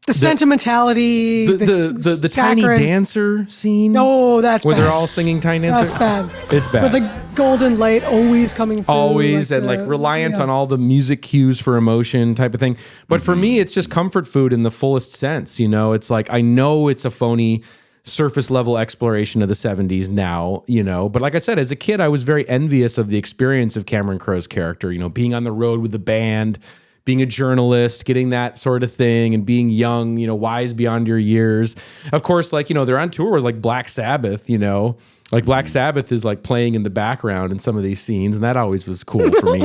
The sentimentality, the tiny dancer scene. Oh, that's where bad. they're all singing tiny dancer. That's bad. It's bad. With the golden light always coming through. Always, and reliant on all the music cues for emotion type of thing. But for me, it's just comfort food in the fullest sense. It's like, I know it's a phony surface level exploration of the 70s now, but like I said, as a kid, I was very envious of the experience of Cameron Crowe's character, being on the road with the band, being a journalist, getting that sort of thing, and being young, wise beyond your years. Of course, like, they're on tour with like Black Sabbath, like Black Sabbath is like playing in the background in some of these scenes. And that always was cool for me.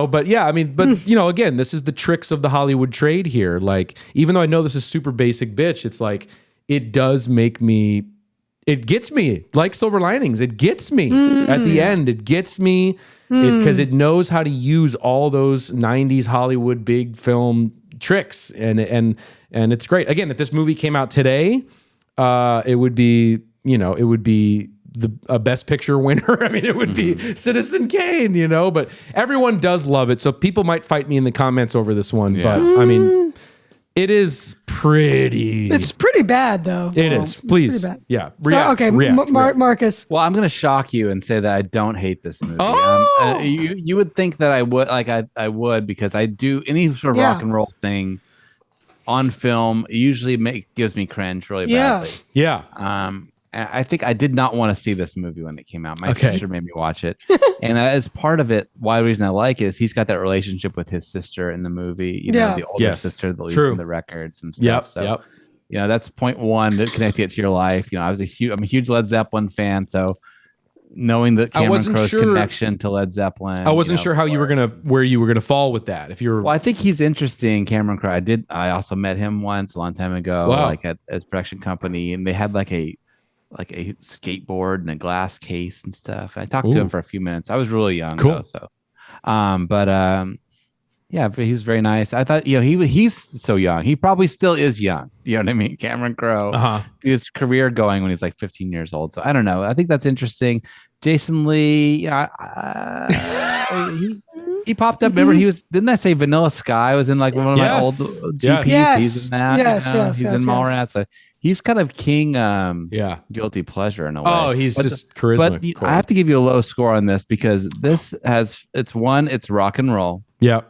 But yeah, I mean, again, this is the tricks of the Hollywood trade here. Like, even though I know this is super basic bitch, it's like, it does make me, it gets me like Silver Linings. It gets me at the end. It gets me because it knows how to use all those 90s Hollywood big film tricks. And it's great. Again, if this movie came out today, it would be, a Best Picture winner. I mean, it would be Citizen Kane, but everyone does love it. So people might fight me in the comments over this one, but I mean, It is pretty. It's pretty bad, though. It is. Please. Yeah. React. Marcus. Well, I'm going to shock you and say that I don't hate this movie. Oh! You would think that I would, I would, because I do any sort of rock and roll thing on film usually gives me cringe really badly. Yeah. I think I did not want to see this movie when it came out. My sister made me watch it. And as part of it, why the reason I like it is he's got that relationship with his sister in the movie, you know, the older sister that leaves the records and stuff. You know, that's point one that connected it to your life. You know, I'm a huge Led Zeppelin fan. So knowing that Cameron Crowe's connection to Led Zeppelin. I wasn't sure where you were gonna fall with that. If you're, well, I think he's interesting, Cameron Crowe. I also met him once a long time ago, like at his production company, and they had like a skateboard and a glass case and stuff. I talked to him for a few minutes. I was really young, though, so. But he was very nice. I thought, you know, he's so young. He probably still is young. You know what I mean? Cameron Crowe, his career going when he's like 15 years old. So I don't know. I think that's interesting. Jason Lee, he popped up. Remember, didn't I say Vanilla Sky was in like one of my old GPs? He's in that. He's in Mallrats. So he's kind of king guilty pleasure in a way. Oh, he's just charisma. But I have to give you a low score on this because this it's rock and roll. Yeah.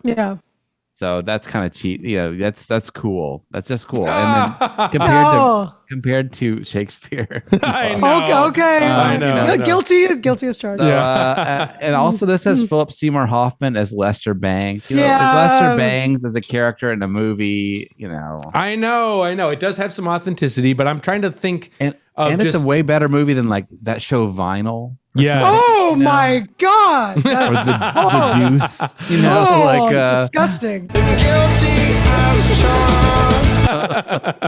So that's kind of cheap. You know, that's cool. That's just cool. And then compared to Shakespeare. I know. Okay. I know. Guilty as charged. So, and also this has Philip Seymour Hoffman as Lester Bangs. You know, Lester Bangs as a character in a movie, you know. I know. It does have some authenticity, but I'm trying to think and it's a way better movie than like that show Vinyl. Yeah. Oh my God. That's or the Deuce. You know, disgusting.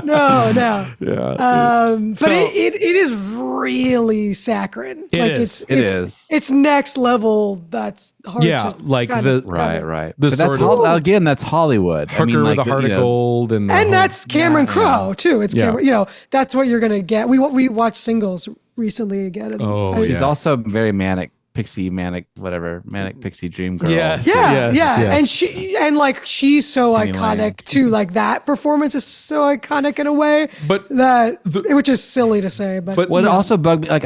No. Yeah. But it is really saccharine. It's next level. That's hard. Yeah, like right. That's Hollywood. Hooker with a heart of gold, and that's Cameron Crowe too. It's Cameron. You know, that's what you're gonna get. We watched Singles recently again. And she's also very manic pixie dream girl. Yes. And she's so iconic too. Like that performance is so iconic in a way, but which is silly to say. But what also bugged me, like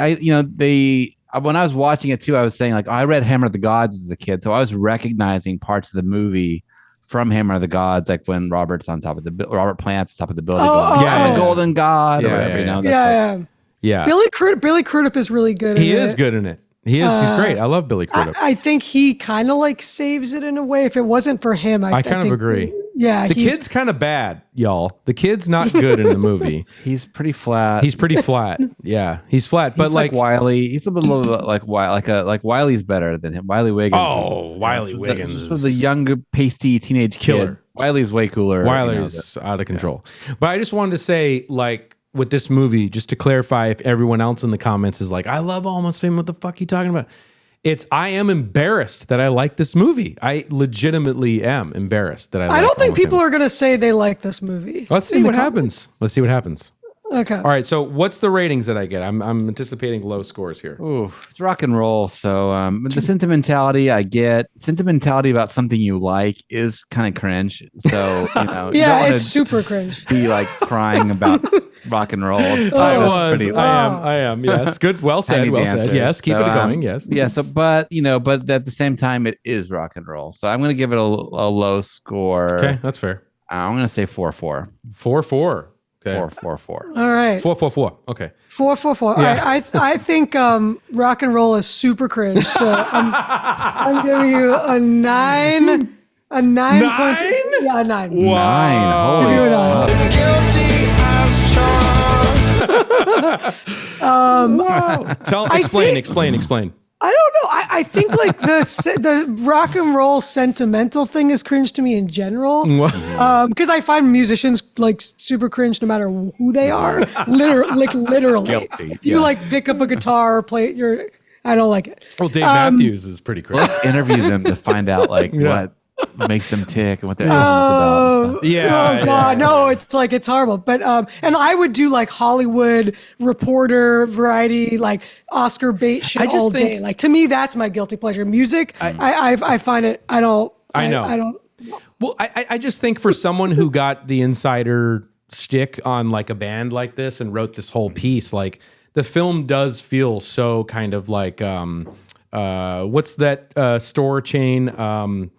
when I was watching it too, I was saying like I read Hammer of the Gods as a kid, so I was recognizing parts of the movie from Hammer of the Gods, like when Robert Plant's on top of the building, I'm a golden god or whatever. Billy Crudup is really good. He is good in it. He's great. I love Billy Crudup. I think he kind of like saves it in a way. If it wasn't for him, I kind of agree. Yeah, the kid's kind of bad, y'all. The kid's not good in the movie. He's pretty flat. Yeah, he's flat. But like Wiley, he's a little like Wiley's better than him. Wiley Wiggins. Wiley Wiggins is the young pasty teenage killer. Kid. Wiley's way cooler. Wiley's out of control. But I just wanted to say, like, with this movie, just to clarify, if everyone else in the comments is like, I love Almost Famous, what the fuck are you talking about? I am embarrassed that I like this movie. I legitimately am embarrassed that I don't think people are going to say they like this movie. Let's see what happens. Okay. All right. So what's the ratings that I get? I'm anticipating low scores here. Ooh, it's rock and roll. So the sentimentality I get, sentimentality about something you like is kind of cringe. So, you know, it's super cringe. Be like crying about rock and roll. I am. Yes. Good. Well said. Yes. Keep it going. Yes. Yeah. So, but at the same time, it is rock and roll. So I'm going to give it a low score. Okay. That's fair. I'm going to say 4-4. 4-4. Okay. 4-4-4. All right. 4-4-4. Okay. 4-4-4. Yeah. I think rock and roll is super cringe. So I'm giving you a 9. A 9. 9? Yeah, a 9. Wow. 9. Holy Wow. Explain. I don't know. I think like the rock and roll sentimental thing is cringe to me in general. Because I find musicians like super cringe no matter who they are. Literally. Guilty. You like pick up a guitar or play it. I don't like it. Well, Dave Matthews is pretty cringe. Let's interview them to find out what makes them tick and what their album's about. Yeah. Oh God, no! It's horrible. But and I would do like Hollywood Reporter, Variety, like Oscar bait shit all day. Like to me, that's my guilty pleasure. Music, I find it. I don't. Well, I just think for someone who got the insider stick on like a band like this and wrote this whole piece, like the film does feel so kind of like what's that store chain? Urban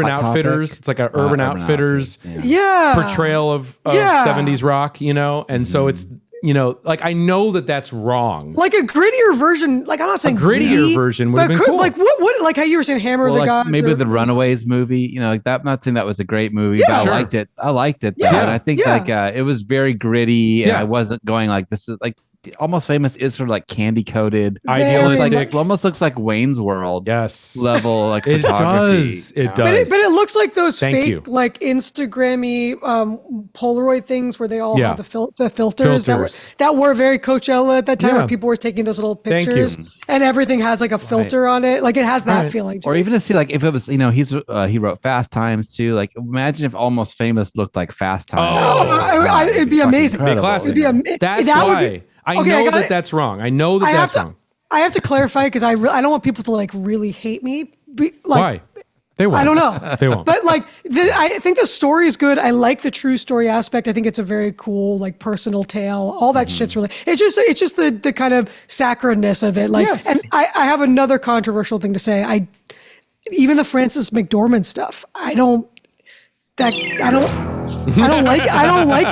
Outfitters. It's like a Urban Outfitters portrayal of 70s rock, you know? And so it's, you know, like I know that that's wrong. Like a grittier version, like I'm not saying a grittier version would have been cool. Like what, like how you were saying Hammer of the Gods. Maybe the Runaways movie, you know, like that. I'm not saying that was a great movie, but I liked it. I liked it. Though. And I think like it was very gritty and I wasn't going like, this is like, Almost Famous is sort of like candy coated, idealistic. Almost looks like Wayne's World, level like it photography. Does. It does. But it looks like those fake like Instagrammy Polaroid things where they all have the filters. That were very Coachella at that time, where people were taking those little pictures, and everything has like a filter on it. Like it has that feeling. Or even to see like if it was, you know, he wrote Fast Times too. Like imagine if Almost Famous looked like Fast Times. It'd be amazing. Big classic. That's why. I know that's wrong. I know that's wrong. I have to clarify because I don't want people to like really hate me. Why? They won't. I don't know. They won't. But like, I think the story is good. I like the true story aspect. I think it's a very cool, like personal tale. All that shit's really. It's just the kind of sacchariness of it. Like, and I have another controversial thing to say. Even the Frances McDormand stuff. I don't like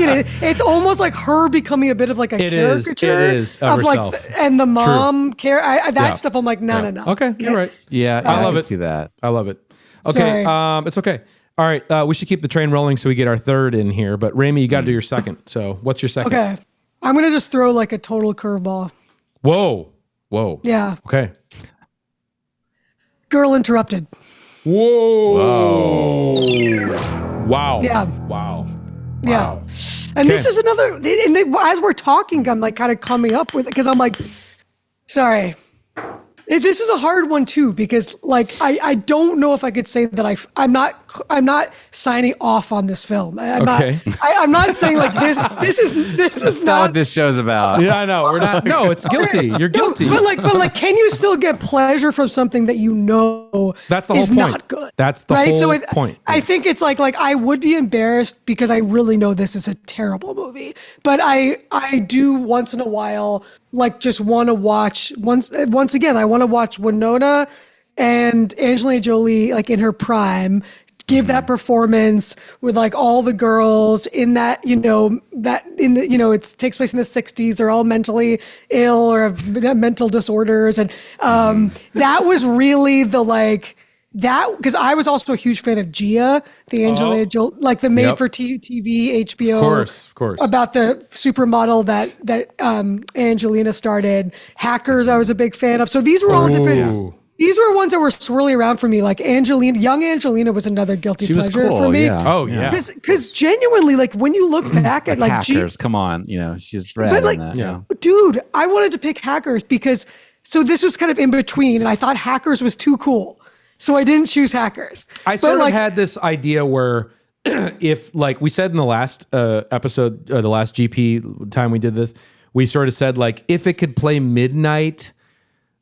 it. It's almost like her becoming a bit of like a caricature of herself. Like and the mom that stuff. I'm like, no. Okay, you're right. Yeah, I love it. See that. I love it. Okay, Sorry. it's okay. All right, we should keep the train rolling so we get our third in here. But Rémy, you got to do your second. So what's your second? Okay, I'm gonna just throw like a total curveball. Whoa. Yeah. Okay. Girl Interrupted. Whoa. Wow. Yeah. Wow. Yeah. And this is another, as we're talking, I'm like kind of coming up with it because I'm like, sorry. This is a hard one too, because like, I don't know if I could say that I'm not signing off on this film. I'm not saying like this is not what this show's about. Yeah, I know. We're not. No, it's guilty. You're guilty. But like, can you still get pleasure from something that you know that's the whole is point. not good? That's the whole point. I think it's like I would be embarrassed because I really know this is a terrible movie, but I do once in a while like just want to watch once again. I want to watch Winona and Angelina Jolie like in her prime give that performance with like all the girls in that, it takes place in the 60s. They're all mentally ill or have mental disorders. And that was really because I was also a huge fan of Gia, the Angelina Jolie, like the made for TV HBO. Of course. About the supermodel that Angelina started. Hackers, I was a big fan of. So these were all different. These were ones that were swirling around for me. Like young Angelina was another guilty pleasure for me. Yeah. Oh yeah. Because genuinely, like when you look back at like Hackers, come on, she's red. But like, dude, I wanted to pick Hackers because this was kind of in between, and I thought Hackers was too cool, so I didn't choose Hackers. I sort of had this idea where if like we said in the last episode, the last GP time we did this, we sort of said like if it could play midnight.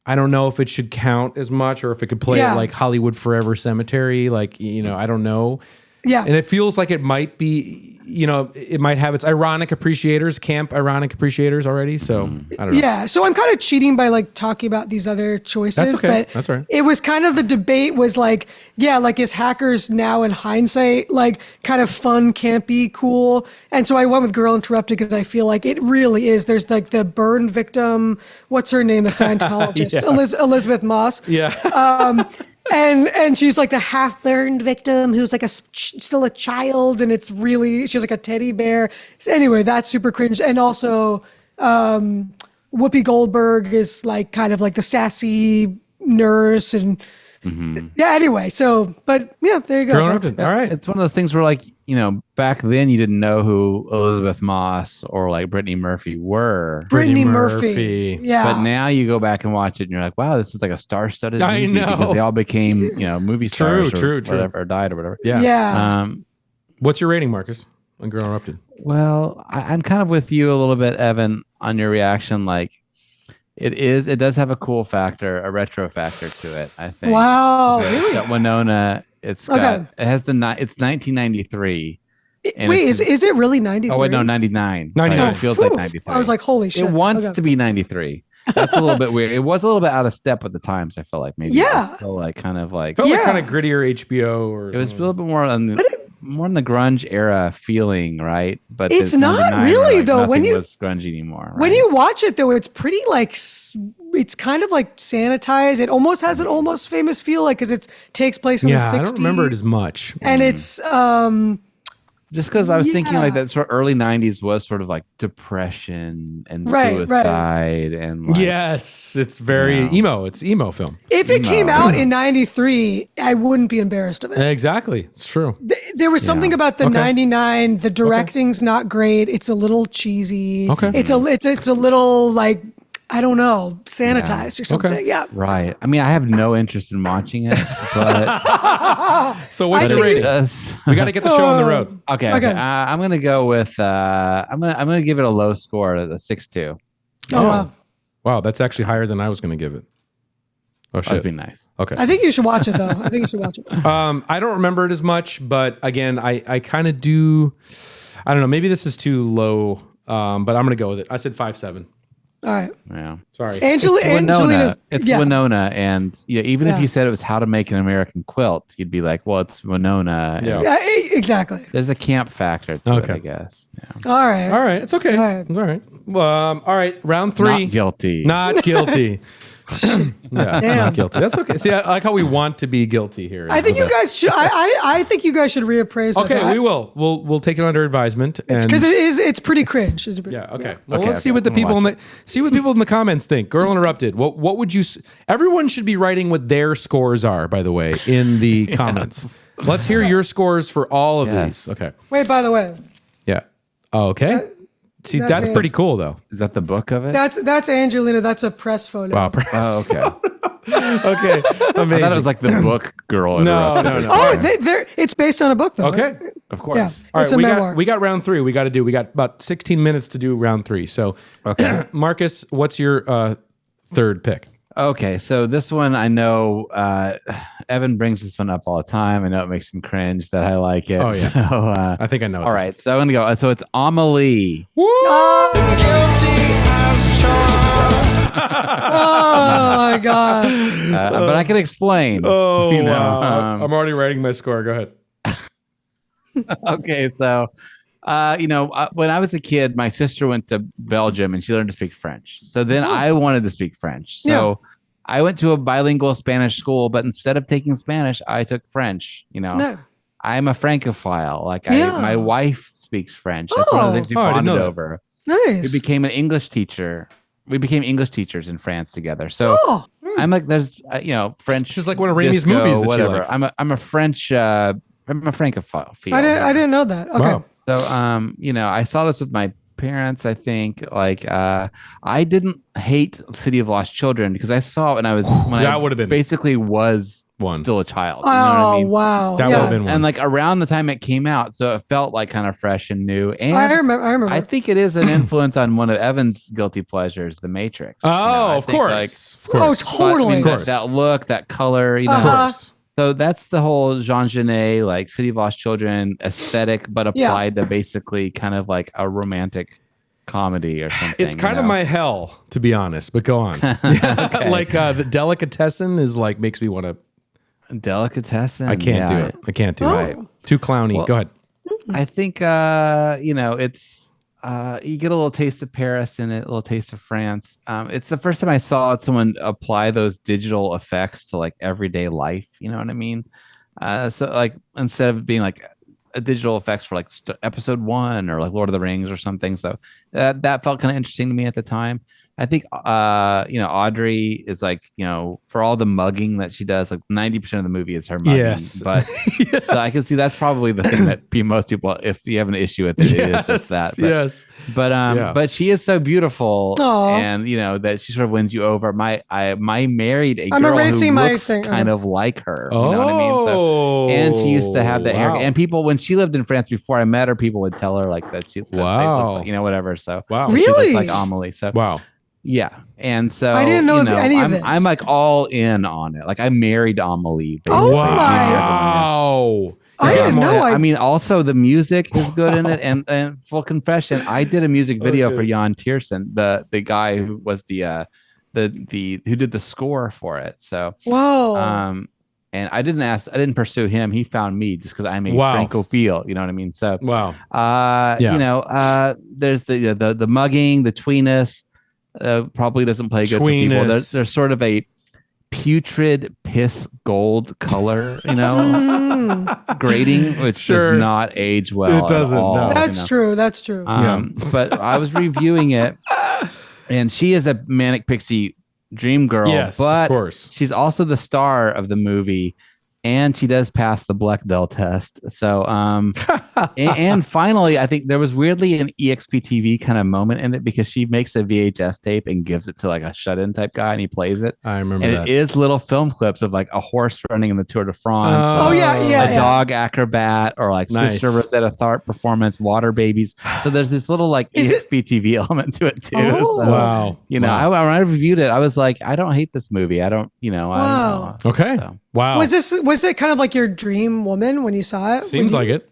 I don't know if it should count as much or if it could play at like Hollywood Forever Cemetery. Like, I don't know. Yeah. And it feels like it might be, it might have its ironic appreciators, camp ironic appreciators already. So I don't know. Yeah. So I'm kind of cheating by like talking about these other choices. That's okay. But that's right. It was kind of the debate was like, like is Hackers now in hindsight, like kind of fun, campy, cool. And so I went with Girl Interrupted because I feel like it really is. There's like the burn victim. What's her name? The Scientologist, Elizabeth Moss. Yeah. And she's like the half-burned victim who's like still a child, and it's really she's like a teddy bear. So anyway, that's super cringe. And also, Whoopi Goldberg is like kind of like the sassy nurse, and anyway. So, but yeah, there you go. All right, it's one of those things where like back then you didn't know who Elizabeth Moss or like Brittany Murphy were. Brittany Murphy. Yeah. But now you go back and watch it and you're like, wow, this is like a star-studded movie. I know. Because they all became, movie stars True. Whatever, or died or whatever. Yeah. Yeah. What's your rating, Marcus, on Girl Interrupted? Well, I'm kind of with you a little bit, Evan, on your reaction. Like, it does have a cool factor, a retro factor to it, I think. Wow, really? That Winona It's got it has it's 1993. Wait, is it really 93? Oh wait, no, 99. 99. It feels like 93. I was like, holy shit. It wants to be 93. That's a little bit weird. It was a little bit out of step with the times. I feel like maybe. Yeah. It was still like kind of like. Felt like kind of grittier HBO or. It was a little bit more on the grunge era feeling, right? But it's not really though. When you was grungy anymore. Right? When you watch it though, it's pretty like it's kind of like sanitized. It almost has an almost famous feel, like because it takes place in the 60s. I don't remember it as much. And it's just because I was thinking like that sort of early 90s was sort of like depression and suicide and like, yes, it's very emo. It's emo film. If it came out in 93, I wouldn't be embarrassed of it. Exactly. It's true. There was something about the 99, the directing's not great. It's a little cheesy. Okay. It's a little like, I don't know, sanitized or something. Okay. Yeah. Right. I mean, I have no interest in watching it, but so what's your rating? We got to get the show on the road. Okay. I'm gonna go with I'm gonna give it a low score, a 6.2. Oh, wow, that's actually higher than I was gonna give it. Oh shit, that'd be nice. Okay. I think you should watch it though. I don't remember it as much, but again, I kind of do. I don't know. Maybe this is too low, but I'm gonna go with it. I said 5.7. All right. Yeah. Sorry. Angelina's. It's Winona, and even if you said it was How to Make an American Quilt, you'd be like, well, it's Winona. Yeah, exactly. There's a camp factor to it, I guess. Yeah. All right. It's okay. It's all right. All right. Round 3. Not guilty. Not guilty. That's okay. See, I like how we want to be guilty here. I think you guys should. I think you guys should reappraise. Okay, we will. We'll take it under advisement. Because it's pretty cringe. Yeah. Okay. Well, let's see what the people in the comments think. Girl Interrupted. What would you? Everyone should be writing what their scores are. By the way, in the comments. Let's hear your scores for all of these. Okay. Wait. By the way. Yeah. Oh, okay. See, that's pretty cool, though. Is that the book of it? That's Angelina. That's a press photo. Wow, okay. Okay, amazing. I thought it was like the book Girl. No. Oh, it's based on a book, though. Okay, right? Of course. Yeah, all it's right, a memoir. We got round 3. We got about 16 minutes to do round 3. So, okay, Marcus, what's your third pick? Okay, so this one I know Evan brings this one up all the time. I know it makes him cringe that I like it. Oh yeah, so, I think I know. All right, so I'm gonna go. So it's Amelie. Woo! Oh my god! But I can explain. Oh wow! I'm already writing my score. Go ahead. Okay, so. When I was a kid, my sister went to Belgium and she learned to speak French. So then I wanted to speak French. So I went to a bilingual Spanish school, but instead of taking Spanish, I took French. I'm a Francophile. My wife speaks French. That's one of the things we bonded over. Nice. We became an English teacher. We became English teachers in France together. So I'm like, there's, French. Just like one of Rémy's movies that whatever. She likes. I'm a French. I'm a Francophile. I didn't know that. Okay. Wow. So, I saw this with my parents. I think I didn't hate City of Lost Children because I saw it when I would have been basically was still a child. Oh, you know what I mean? Wow. That would have been one. And around the time it came out, so it felt like kind of fresh and new. And I remember. I think it is an influence on one of Evan's guilty pleasures, The Matrix. Oh, of course. Oh, totally. That look, that color, Of course. So that's the whole Jean Genet, City of Lost Children aesthetic, but applied to basically kind of like a romantic comedy or something. It's kind of my hell, to be honest, but go on. The Delicatessen is makes me want to. Delicatessen? I can't do it. I can't do it. Too clowny. Well, go ahead. I think, it's, you get a little taste of Paris in it, a little taste of France. It's the first time I saw someone apply those digital effects to everyday life. You know what I mean? So instead of being a digital effects for episode 1 or Lord of the Rings or something. So that felt kind of interesting to me at the time. I think, Audrey is for all the mugging that she does, 90% of the movie is her mugging. Yes. But so I can see that's probably the thing that most people, if you have an issue with it, it is just that. But, but she is so beautiful. Aww. And, that she sort of wins you over. I married a girl who looks kind of like her. You know what I mean? So, and she used to have that hair. And people, when she lived in France before I met her, people would tell her that she, whatever. So wow, really, like Amelie. So wow. Yeah. And so I didn't know any of this. I'm like all in on it. Like I married Amelie. Oh basically. Wow. I didn't know. I mean, also the music is good in it. And full confession, I did a music video for Jan Tiersen, the guy who was the who did the score for it. So whoa. And I didn't pursue him. He found me just because I'm a Francophile. You know what I mean? So you know, there's the mugging, the tweeness. Probably doesn't play good for people. There's sort of a putrid piss gold color, you know, grading, which does not age well. It doesn't. At all, No. That's true. That's true. But I was reviewing it, and she is a manic pixie dream girl. Yes, but of course. She's also the star of the movie. And she does pass the Bechdel test. So, and finally, I think there was weirdly an EXP-TV kind of moment in it because she makes a VHS tape and gives it to like a shut-in type guy, and he plays it. I remember and that. it is little film clips of like a horse running in the Tour de France. A dog acrobat, or like Sister Rosetta Tharpe performance, Water Babies. So there's this little like EXP-TV element to it too. Oh. So, Wow. You know, when I reviewed it, I was like, I don't hate this movie. I don't, you know. Wow. Okay. So. Wow. Was it kind of like your dream woman when you saw it? Seems like it.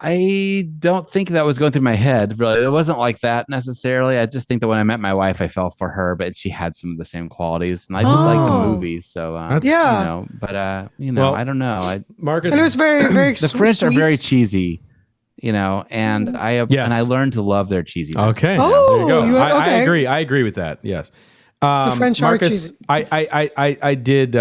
I don't think that was going through my head. Really, it wasn't like that necessarily. I just think that when I met my wife, I fell for her, but she had some of the same qualities, and I did like the movie. So you know, but you know, I don't know. Marcus, and it was very, very. The French are very cheesy, you know, and I learned to love their cheesiness. Okay. Oh, there you go. I okay. agree. I agree with that. Yes. The French Marcus, are cheesy. I did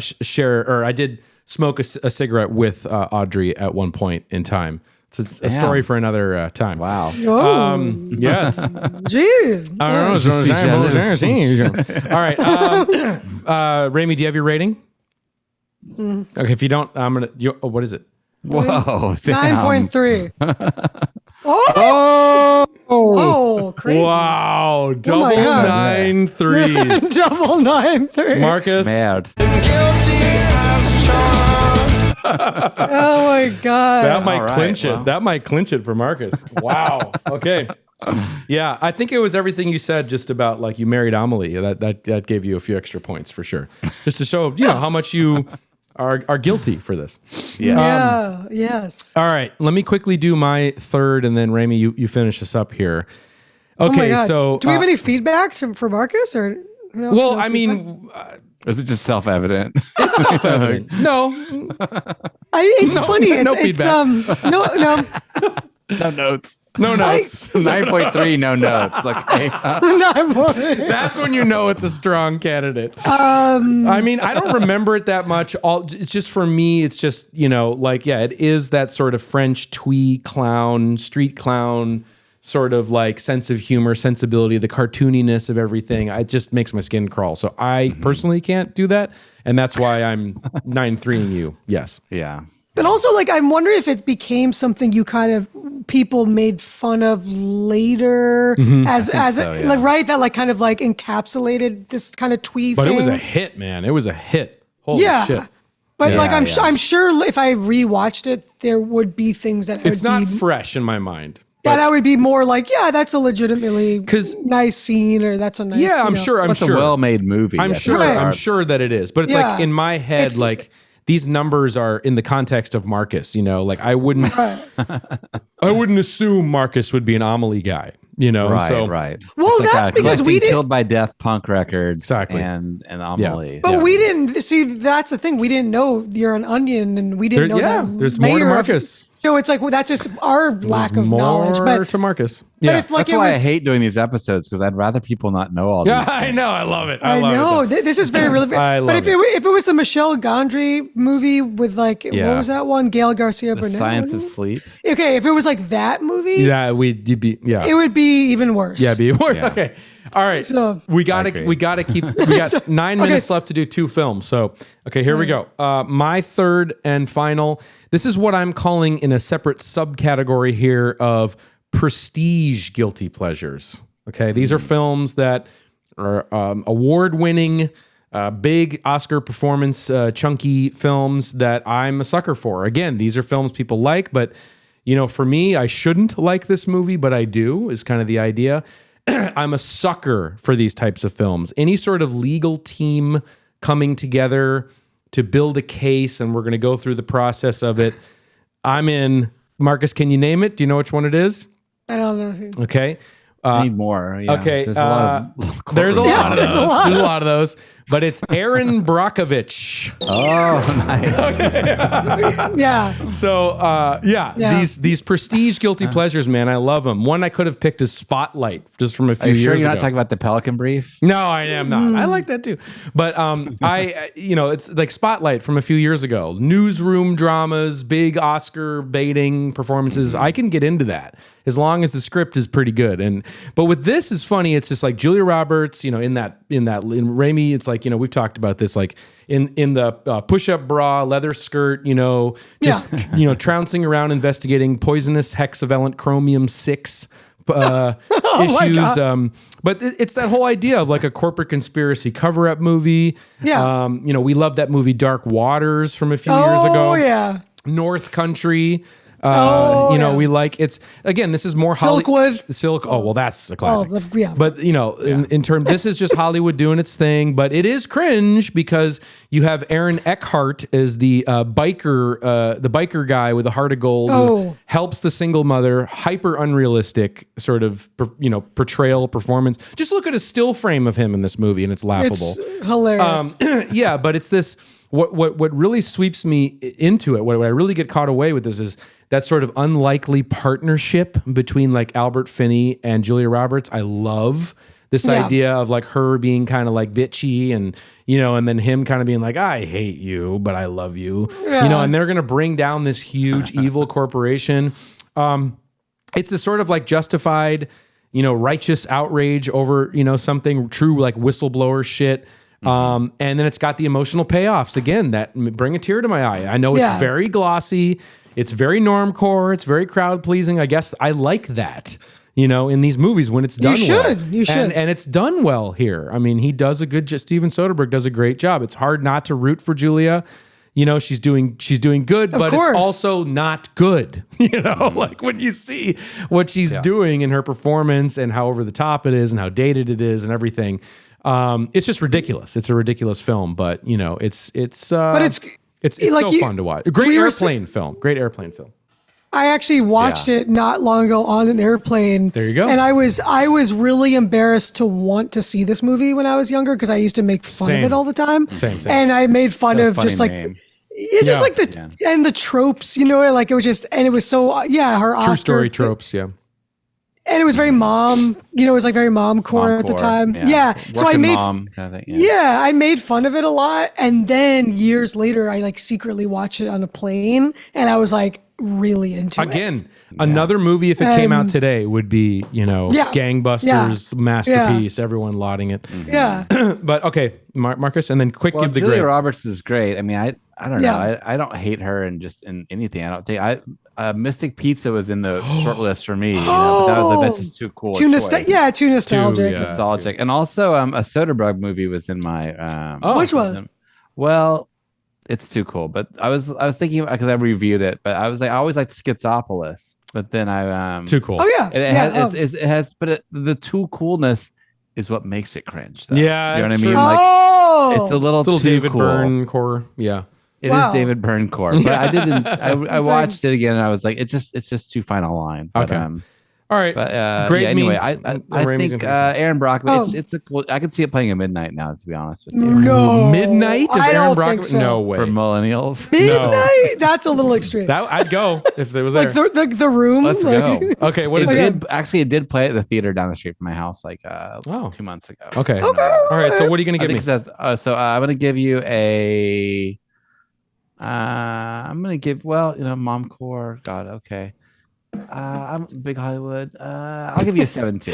share, or I did smoke a cigarette with Audrey at one point in time. It's a story for another time. Wow. Yes. Jeez. All right. Rémy, do you have your rating? Okay. If you don't, I'm gonna. What is it? Whoa. 9.3. Oh, crazy. Wow. Double 9 threes. Double 9.3. Marcus. Mad. Oh my God. That might clinch it. That might clinch it for Marcus. Wow. Okay. Yeah, I think it was everything you said just about like you married Amelie. That gave you a few extra points for sure. Just to show, how much you are guilty for this. Yeah. Yes. All right. Let me quickly do my third, and then Rémy, you finish us up here. Okay. So do we have any feedback for Marcus or? No, well, no I mean. Is it just self-evident? It's self-evident. No. It's funny. It's, no it's feedback. No notes. No notes. 9.3, no notes. Like, that's when you know it's a strong candidate. I mean, I don't remember it that much. It's just for me, it's just, it is that sort of French twee clown, street clown sort of like sense of humor, sensibility, the cartooniness of everything. It just makes my skin crawl. So I personally can't do that. And that's why I'm 9-3ing you. Yes. Yeah. But also, like, I'm wondering if it became something you kind of people made fun of later right? That like kind of like encapsulated this kind of twee but thing. It was a hit, man. It was a hit. Holy shit. But I'm sure if I rewatched it, there would be things that it's not fresh in my mind. That I would be more like, that's a legitimately nice scene, or that's a nice. Yeah, I'm sure. It's a well-made movie. I'm sure that it is. But it's like in my head, like these numbers are in the context of Marcus. Like I wouldn't assume Marcus would be an Amelie guy. Right. Well, that's because we didn't Killed by Death punk records, exactly, and Amelie. But we didn't see. That's the thing. We didn't know You're an Onion, and we didn't know that. There's more to Marcus. So it's like that's just our lack of knowledge. But to Marcus, but if that's why I hate doing these episodes, because I'd rather people not know all. Yeah, I know. I love it. I know. This is very relevant. But if it was the Michel Gondry movie with what was that one? Gael Garcia Bernal. The Science of Sleep. Okay, if it was like that movie, it would be even worse. Yeah, be worse. Yeah. Okay. All right. So we gotta keep. We got 9 minutes left to do 2 films. So here we go. My third and final. This is what I'm calling in a separate subcategory here of prestige guilty pleasures. Okay, these are films that are award-winning, big Oscar performance, chunky films that I'm a sucker for. Again, these are films people like, but for me, I shouldn't like this movie, but I do. Is kind of the idea. I'm a sucker for these types of films. Any sort of legal team coming together to build a case, and we're going to go through the process of it. I'm in. Marcus, can you name it? Do you know which one it is? I don't know. Okay. I need more. Yeah. Okay. There's a lot of there's a lot of those. There's a lot of those. But it's Aaron Brockovich. Oh, nice. Yeah. So, these prestige guilty pleasures, man, I love them. One I could have picked is Spotlight, just from a few Are you sure years you're ago. not talking about the Pelican Brief? No, I am not. I like that too. But it's like Spotlight from a few years ago. Newsroom dramas, big Oscar baiting performances. I can get into that as long as the script is pretty good. But with this is funny. It's just like Julia Roberts, in Rémy, it's like, we've talked about this, like in the push-up bra, leather skirt, trouncing around investigating poisonous hexavalent chromium 6 issues. But it's that whole idea of like a corporate conspiracy cover-up movie. Yeah. We love that movie Dark Waters from a few years ago. Oh, yeah. North Country. We like it's again. This is more Silkwood. Oh well, that's a classic. Oh, yeah. But in terms, this is just Hollywood doing its thing. But it is cringe because you have Aaron Eckhart as the biker guy with a heart of gold who helps the single mother. Hyper unrealistic sort of portrayal performance. Just look at a still frame of him in this movie, and it's laughable. It's hilarious. But it's this. What really sweeps me into it, what I really get caught away with this is that sort of unlikely partnership between like Albert Finney and Julia Roberts. I love this idea of like her being kind of like bitchy and then him kind of being like, I hate you, but I love you, and they're going to bring down this huge evil corporation. It's this sort of like justified, righteous outrage over, something true, like whistleblower shit. And then it's got the emotional payoffs again that bring a tear to my eye. I know it's very glossy, it's very normcore, it's very crowd pleasing. I guess I like that, in these movies when it's done well. You should. And it's done well here. I mean, he does Steven Soderbergh does a great job. It's hard not to root for Julia. She's doing good, but it's also not good. Like when you see what she's doing in her performance and how over the top it is and how dated it is and everything. It's just ridiculous. It's a ridiculous film, but it's like so fun to watch. Great airplane film. I actually watched it not long ago on an airplane. There you go. And I was really embarrassed to want to see this movie when I was younger because I used to make fun of it all the time. Same. And I made fun of just like name. it's just like the tropes, like it was just, and it was so her true story tropes. Yeah. And it was very mom, it was like very mom-core at the time. Yeah. So I made, kind of thing, I made fun of it a lot. And then years later, I like secretly watched it on a plane and I was like really into it. Again, another movie, if it came out today, would be, gangbusters, masterpiece, everyone lauding it. Mm-hmm. Yeah. But okay, Marcus, and then give the Julia grade. Roberts is great. I mean, I don't know. I don't hate her in anything. I don't think Mystic Pizza was in the short list for me. But that's just too cool. Too nostalgic. Nostalgic. And also a Soderbergh movie was in my which one? Well, it's too cool. But I was thinking because I reviewed it, but I was like, I always liked Schizopolis. But then I too cool. Oh yeah. It has the too coolness is what makes it cringe. Though. Yeah. You know what I mean? True. Like it's a little too David cool. Byrne core. Yeah. It is David Byrne core, but I didn't. I watched it again, and I was like, it's just too fine a line. But, okay. All right. But great. Anyway, I think Aaron Brockovich. It's a cool. I can see it playing at midnight now. To be honest with you, no midnight. I don't think so. No way. For millennials, midnight. That's a little extreme. I'd go if it was there. Like the room. Let's go. Okay. What is it? It did play at the theater down the street from my house 2 months ago. Okay. All right. So what are you gonna give me? So I'm gonna give you a. I'm gonna give Momcore. God, okay. I'm Big Hollywood. I'll give you a 7-2.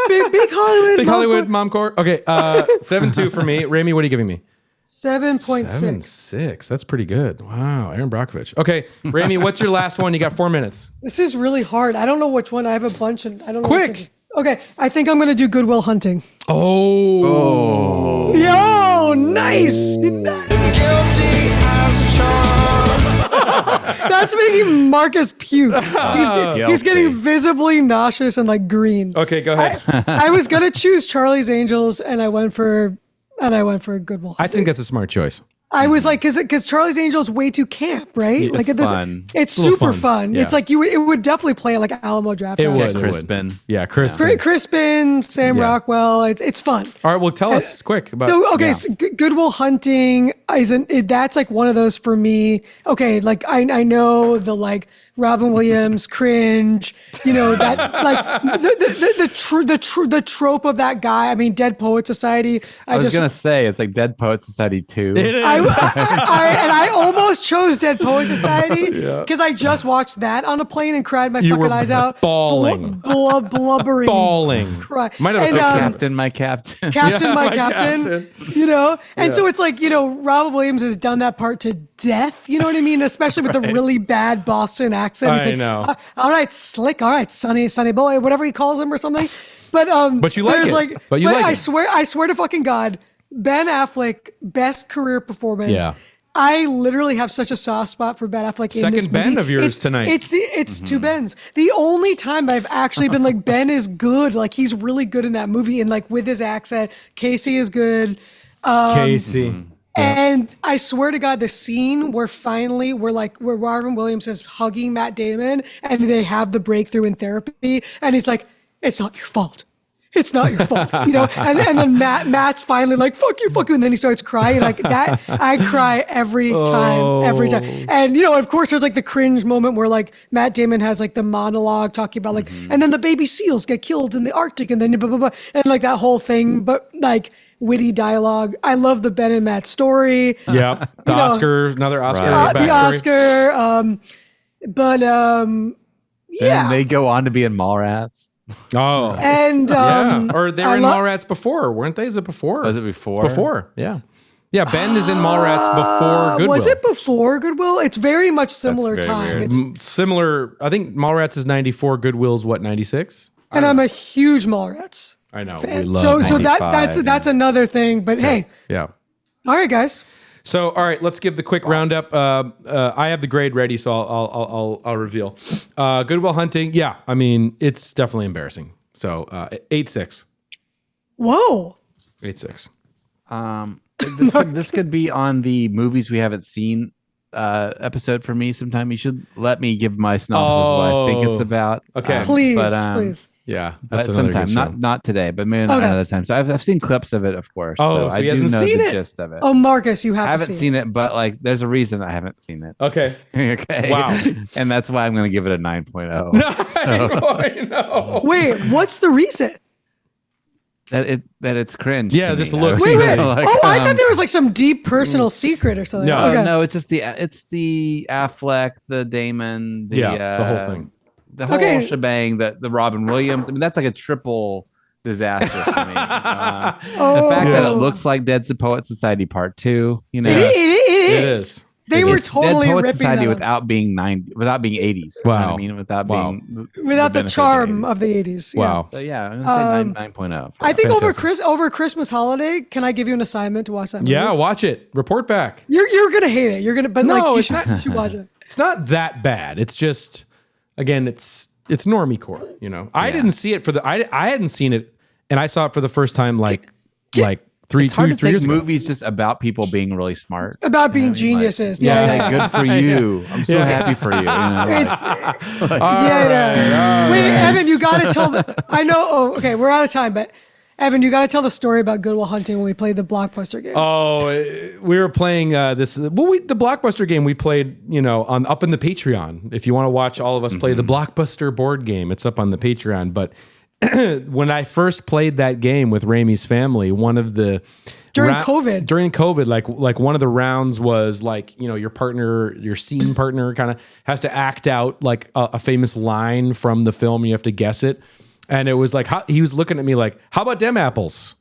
Big Hollywood. Big Hollywood Momcore. Okay. 7-2 for me. Rémy, what are you giving me? 7.6. 7.6. That's pretty good. Wow. Aaron Brockovich. Okay. Rémy, what's your last one? You got 4 minutes. This is really hard. I don't know which one. I have a bunch and I don't know. Quick. Okay. I think I'm gonna do Good Will Hunting. Oh. Yo, nice. That's making Marcus puke. He's getting visibly nauseous and like green. Okay, go ahead. I was gonna choose Charlie's Angels, and I went for Good Will I Hunting. think that's a smart choice. I was like, because Charlie's Angels way too camp, right? It's like fun. It's a little super fun. fun. Yeah. It's like it would definitely play at like Alamo Draft It House. would. Crispin. Yeah, Crispin. Crispin, Sam Yeah. Rockwell. It's fun. All right, well, tell us quick about. So, okay, so Good Will Hunting that's like one of those for me. Okay, like I know the like Robin Williams cringe, that like the trope of that guy. I mean, Dead Poet Society. I was gonna say it's like Dead Poet Society 2. It is. I almost chose Dead Poet Society because I just watched that on a plane and cried my You fucking were eyes out, bawling. blubbering, Bawling. cry. Might have And, Captain, my captain. Captain, my captain, and Yeah. so it's like, Robin Williams has done that part to death, you know what I mean? Especially with the really bad Boston accent. He's I like, know. All right, slick, all right, sunny boy, whatever he calls him or something. But you like there's it. But you like I it. swear to fucking God, Ben Affleck, best career performance. Yeah. I literally have such a soft spot for Ben Affleck in this Second Ben movie. of yours tonight. It's two Bens. The only time I've actually been like, Ben is good. Like, he's really good in that movie. And like with his accent, Casey is good. Casey. And I swear to God, the scene where Robin Williams is hugging Matt Damon and they have the breakthrough in therapy, and he's like, "It's not your fault. It's not your fault," And then Matt's finally like, "Fuck you," and then he starts crying like that. I cry every time. And of course, there's like the cringe moment where like Matt Damon has like the monologue talking about like, and then the baby seals get killed in the Arctic, and then blah blah blah, and like that whole thing, but like. Witty dialogue. I love the Ben and Matt story. Yeah, another Oscar. Right. The backstory. Oscar. Yeah. And they go on to be in Mallrats. Oh, And or they were in Mallrats before, weren't they? Is it before? Was it before? Before, yeah. Yeah, Ben is in Mallrats before Goodwill. Was it before Goodwill? It's very much similar very time. weird. It's, Similar, I think Mallrats is 94, Goodwill's what, 96? and I'm a huge Mallrats I know. fan. We love So Mallrats. that's another thing. But hey, Yeah. all right, guys. So, all right, let's give the quick roundup. I have the grade ready, so I'll reveal. Goodwill Hunting, yeah, I mean, it's definitely embarrassing. So, 8.6. Whoa. 8.6. This could be on the movies we haven't seen episode for me sometime. You should let me give my synopsis of what I think it's about. Okay. Please. Yeah, that's another sometime. good show. Not today, but maybe another time. So I've seen clips of it, of course. Oh, so I he do hasn't know seen the it? gist of it. Oh, Marcus, you have I to haven't see seen it, but like, there's a reason I haven't seen it. Okay. Okay. Wow. And that's why I'm going to give it a 9.0. I know. Wait, what's the reason? That it's cringe. Yeah, to just me. look. Wait. Like, I thought there was like some deep personal secret or something. No. Okay. no, it's just it's the Affleck, the Damon, the whole thing. the whole Okay. shebang, the Robin Williams. I mean, that's like a triple disaster for me. Oh. The fact that it looks like Dead Poet Society Part 2, It is. They were It's totally Dead Poet ripping Society that without being 80s. You know what Wow. I mean? Without Wow. being without the benefit charm 80s. of the 80s. Yeah. Wow. So yeah, I'm gonna say 9.0. I think Fantastic. over Christmas holiday, can I give you an assignment to watch that movie? Yeah, watch it. Report back. You're gonna hate it. You're gonna, but No, like you it's should, not. you should watch it. It's not that bad. It's just, again, it's normie core. I didn't see it I hadn't seen it, and I saw it for the first time like three It's hard to years take ago. movies just about people being really smart. About being geniuses. Yeah. Like, good for you. I'm so happy for you. It's Like, yeah. Wait, Evan, you gotta tell I know. Oh, okay, we're out of time, but Evan, you gotta tell the story about Good Will Hunting when we played the Blockbuster game. Oh, we were playing the Blockbuster game we played, on up in the Patreon. If you want to watch all of us play the Blockbuster board game, it's up on the Patreon. But when I first played that game with Rémy's family, one of the During COVID, like one of the rounds was like, your partner, your scene partner kind of has to act out like a famous line from the film. You have to guess it. And it was like, he was looking at me like, how about them apples?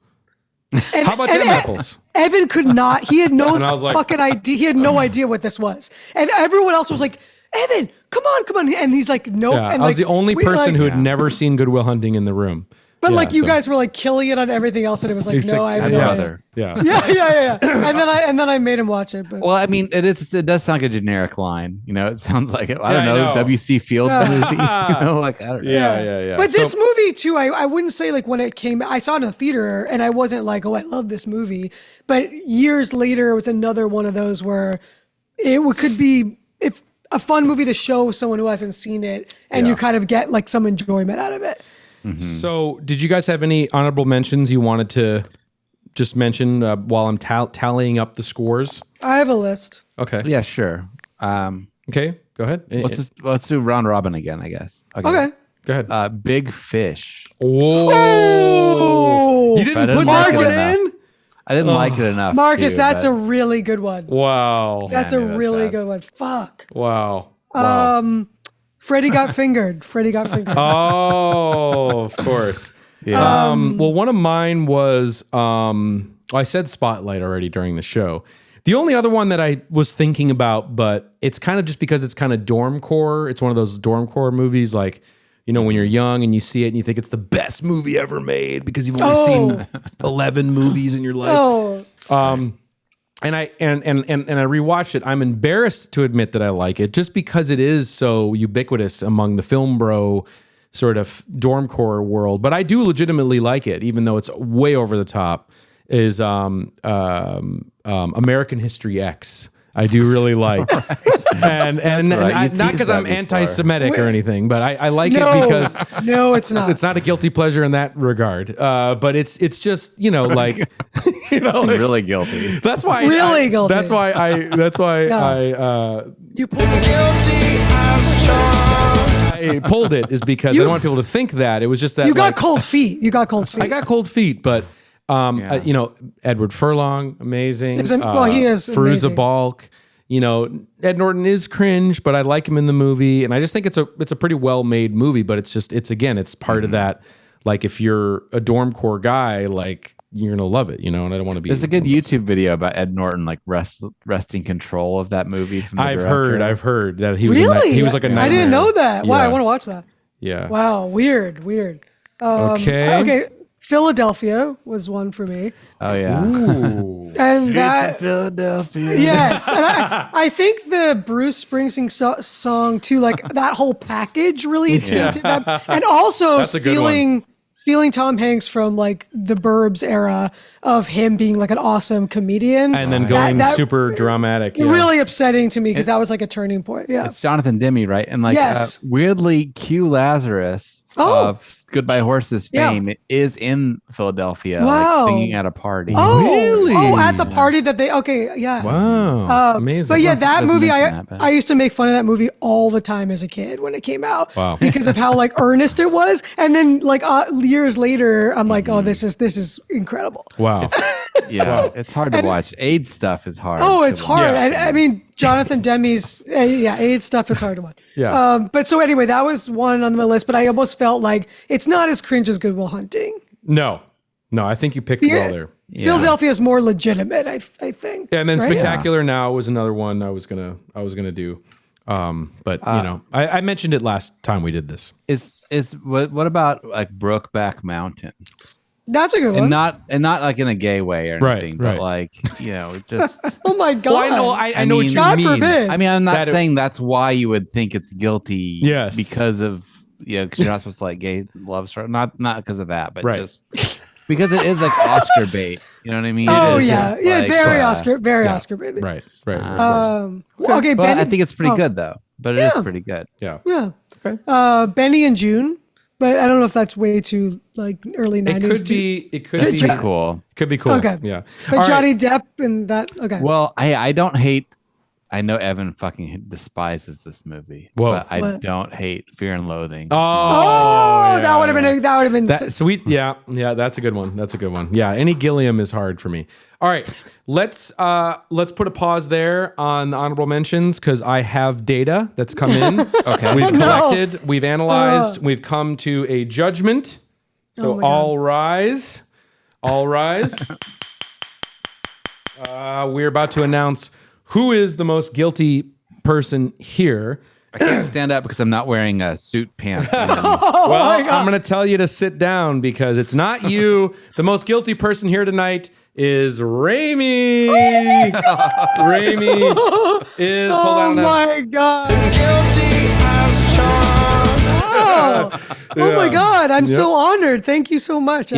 How about them apples? Evan could not. He had no And I was like, fucking idea. He had no idea what this was, and everyone else was like, "Evan, come on!" And he's like, "Nope." Yeah, And I was like, the only we person like- who had never seen Good Will Hunting in the room. But like you guys were like killing it on everything else, and it was like, no, I I'd rather. Yeah. Yeah. And then I made him watch it. But Well, I mean, it does sound like a generic line. You know, it sounds like I don't know, W.C. Fields movie. I don't know. Yeah. But this movie too, I wouldn't say like when it came, I saw it in the theater, and I wasn't like, oh, I love this movie. But years later, it was another one of those where could be if a fun movie to show someone who hasn't seen it, and you kind of get like some enjoyment out of it. Mm-hmm. So, did you guys have any honorable mentions you wanted to just mention while I'm tallying up the scores? I have a list. Okay. Yeah, sure. Okay, go ahead. Let's do round robin again, I guess. Okay. Go ahead. Big Fish. Oh! You didn't put that one in? I didn't like it enough. Marcus, that's a really good one. Wow. That's a really good one. Fuck. Wow. Freddie got fingered. Oh, of course. Yeah. Well, one of mine was I said Spotlight already during the show. The only other one that I was thinking about, but it's kind of just because it's kind of dormcore. It's one of those dormcore movies, like, you know, when you're young and you see it and you think it's the best movie ever made because you've only seen 11 movies in your life. And I rewatched it. I'm embarrassed to admit that I like it just because it is so ubiquitous among the film bro sort of dormcore world. But I do legitimately like it, even though it's way over the top. Is American History X. I do really like, and not because I'm anti-Semitic or anything, but I like it because it's not. It's not a guilty pleasure in that regard. But it's just like like, really guilty. That's why guilty. That's why I you pulled guilty as charged. I pulled it is because I don't want people to think that it was just that you got cold feet. I got cold feet, but. Edward Furlong, amazing. He is Fairuza amazing. Balk. Ed Norton is cringe, but I like him in the movie, and I just think it's a pretty well made movie. But it's part of that. Like if you're a dormcore guy, like you're gonna love it, and I don't want to be. There's a good YouTube video about Ed Norton like wresting control of that movie. From the director. I've heard that he was really. Like a nightmare. I didn't know that. Wow, I want to watch that. Yeah. Wow, weird. Okay. Philadelphia was one for me. Oh yeah. Ooh. And that Philadelphia. Yes. And I think the Bruce Springsteen song too, like that whole package really tainted them. And also stealing Tom Hanks from like the Burbs era of him being like an awesome comedian. And then going super dramatic. Yeah. Really upsetting to me because that was like a turning point. Yeah. It's Jonathan Demme, right? And like weirdly, Q Lazarus of Goodbye Horses fame is in Philadelphia, like singing at a party. Oh, really? Oh, at the party that Wow. Amazing. But yeah, that movie, I used to make fun of that movie all the time as a kid when it came out. Wow. Because of how like earnest it was. And then like years later, I'm like, oh, this is incredible. Wow. It's hard to watch. AIDS stuff is hard. Oh, it's hard. Yeah. I mean, Jonathan Demme's AIDS stuff is hard to watch. Yeah. But so anyway, that was one on my list, but I almost felt like it's not as cringe as Good Will Hunting. No, I think you picked well there. Philadelphia is more legitimate, I think. Yeah, and then Spectacular Now was another one I was gonna do. But I mentioned it last time we did this. What about like Brokeback Mountain? That's a good one. And not like in a gay way or anything, but like, just. Oh my God. Well, I know what you God mean. forbid. I mean, I'm not saying that's why you would think it's guilty. Yes. Because of, because you're not supposed to like gay love story. Not because of that, but right. just because it is like Oscar bait. You know what I mean? Oh, it is yeah. like, Very Oscar bait. Right. Okay, but Benny. I think it's pretty good though. But it is pretty good. Yeah. Okay. Benny and June. But I don't know if that's way too like early 90s. It could be cool. Could be cool. Okay. Yeah. But All Johnny Depp and that. Okay. Well, I don't hate. I know Evan fucking despises this movie. Whoa. But I don't hate Fear and Loathing. Oh, that would have been that sweet. Yeah, that's a good one. Yeah, any Gilliam is hard for me. All right, let's put a pause there on the honorable mentions because I have data that's come in. Okay, we've collected, we've analyzed, we've come to a judgment. So all rise. We're about to announce who is the most guilty person here. I can't stand up because I'm not wearing suit pants. I'm going to tell you to sit down because it's not you. The most guilty person here tonight is Rémy. Rémy is. Hold on. Oh my God. Guilty as charged. Oh my God. I'm so honored. Thank you so much.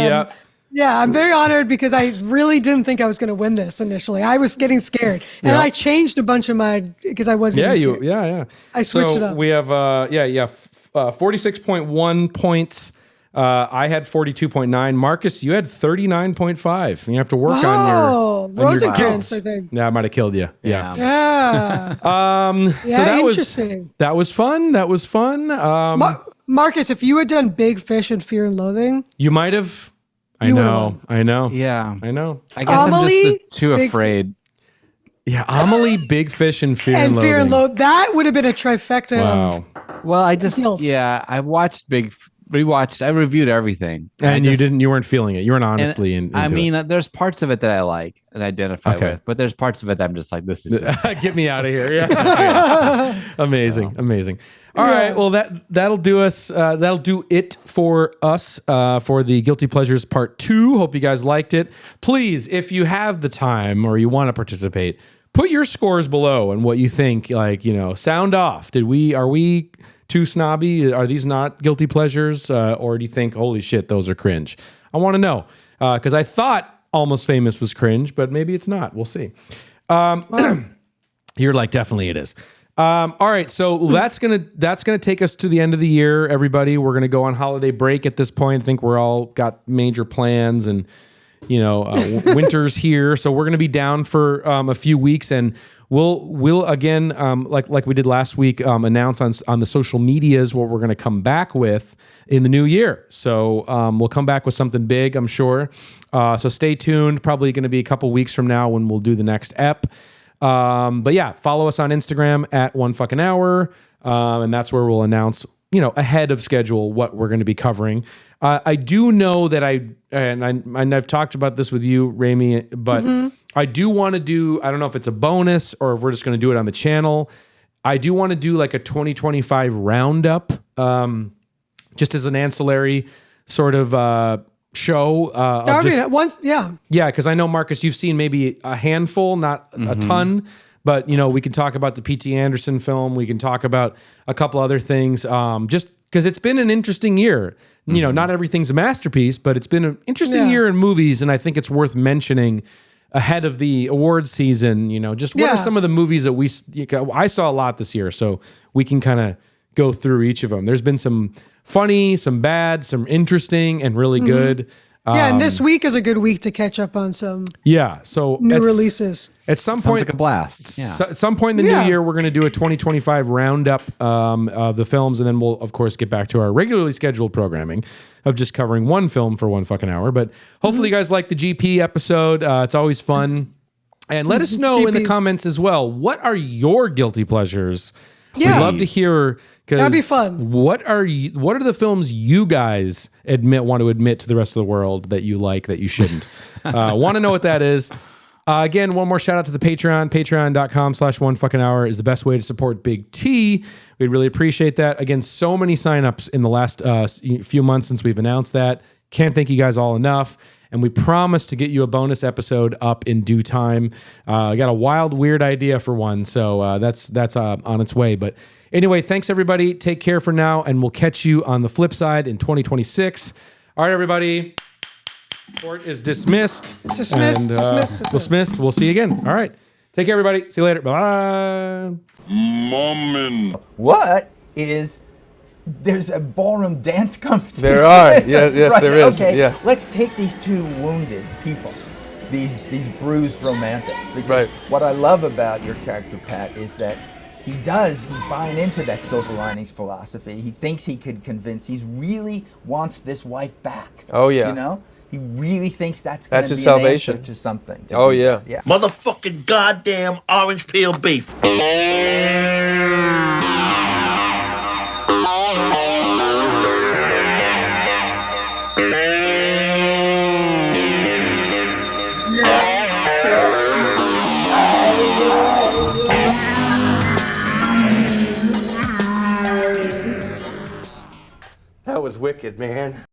Yeah, I'm very honored because I really didn't think I was going to win this initially. I was getting scared, and I changed a bunch of my because I was getting scared. I switched it up. We have 46.1 points. I had 42.9. Marcus, you had 39.5. You have to work on your Rosencrantz, I think. Yeah, I might have killed you. Yeah. So that interesting. That was fun. Marcus, if you had done Big Fish and Fear and Loathing, you might have. I know. Yeah. I know. I guess Amelie, I'm just too afraid. Yeah, Amelie, Big Fish, and Fear and Loathing. Fear and Loathing. That would have been a trifecta. Wow. Well, I watched I reviewed everything. And you weren't feeling it. You weren't honestly into it. There's parts of it that I like and identify with, but there's parts of it that I'm just like, this is get me out of here. Yeah. Amazing. All right. Well, that'll do us. That'll do it for us for the Guilty Pleasures Part 2. Hope you guys liked it. Please, if you have the time or you want to participate, put your scores below and what you think. Sound off. Are we too snobby? Are these not guilty pleasures? Or do you think, holy shit, those are cringe? I want to know because I thought Almost Famous was cringe, but maybe it's not. We'll see. You're like, definitely it is. All right, so that's gonna take us to the end of the year, everybody. We're gonna go on holiday break at this point. I think we're all got major plans, and winter's here, so we're gonna be down for a few weeks, and we'll again, like we did last week, announce on the social medias what we're gonna come back with in the new year. So we'll come back with something big, I'm sure. So stay tuned. Probably gonna be a couple weeks from now when we'll do the next ep. But yeah, follow us on Instagram at @1fuckinghour. And that's where we'll announce, ahead of schedule what we're going to be covering. I do know that I've talked about this with you, Rémy, but I do want to do, I don't know if it's a bonus or if we're just going to do it on the channel. I do want to do like a 2025 roundup, just as an ancillary sort of, show because I know, Marcus, you've seen maybe a handful, not a ton, but we can talk about the P.T. Anderson film, we can talk about a couple other things, just because it's been an interesting year. Not everything's a masterpiece, but it's been an interesting year in movies, and I think it's worth mentioning ahead of the awards season. Just what are some of the movies that I saw a lot this year, so we can kind of go through each of them. There's been some funny, some bad, some interesting, and really good. And this week is a good week to catch up on some so new releases. At some Sounds point, like a blast. At some point in the new year, we're going to do a 2025 roundup of the films, and then we'll, of course, get back to our regularly scheduled programming of just covering one film for 1 fucking hour. But hopefully you guys like the GP episode. It's always fun. And let us know in the comments as well, what are your guilty pleasures? We'd love to hear, because that'd be fun. What are the films you guys want to admit to the rest of the world that you like that you shouldn't? Want to know what that is? Again, one more shout out to the Patreon. Patreon.com/1fuckinghour is the best way to support Big T. We'd really appreciate that. Again, so many signups in the last few months since we've announced that. Can't thank you guys all enough. And we promise to get you a bonus episode up in due time. I got a wild, weird idea for one, so that's on its way. But anyway, thanks everybody. Take care for now, and we'll catch you on the flip side in 2026. All right, everybody. Court is dismissed. Dismissed. We'll see you again. All right. Take care, everybody. See you later. Bye. Momen. What is... There's a ballroom dance competition. There are. Yes, right? there is. Okay, yeah. Let's take these two wounded people, these bruised romantics. Because what I love about your character, Pat, is that he's buying into that silver linings philosophy. He thinks he could convince, he really wants this wife back. Oh, yeah. He really thinks that's his be salvation an answer to something. Oh, yeah. Motherfucking goddamn orange peel beef. wicked, man.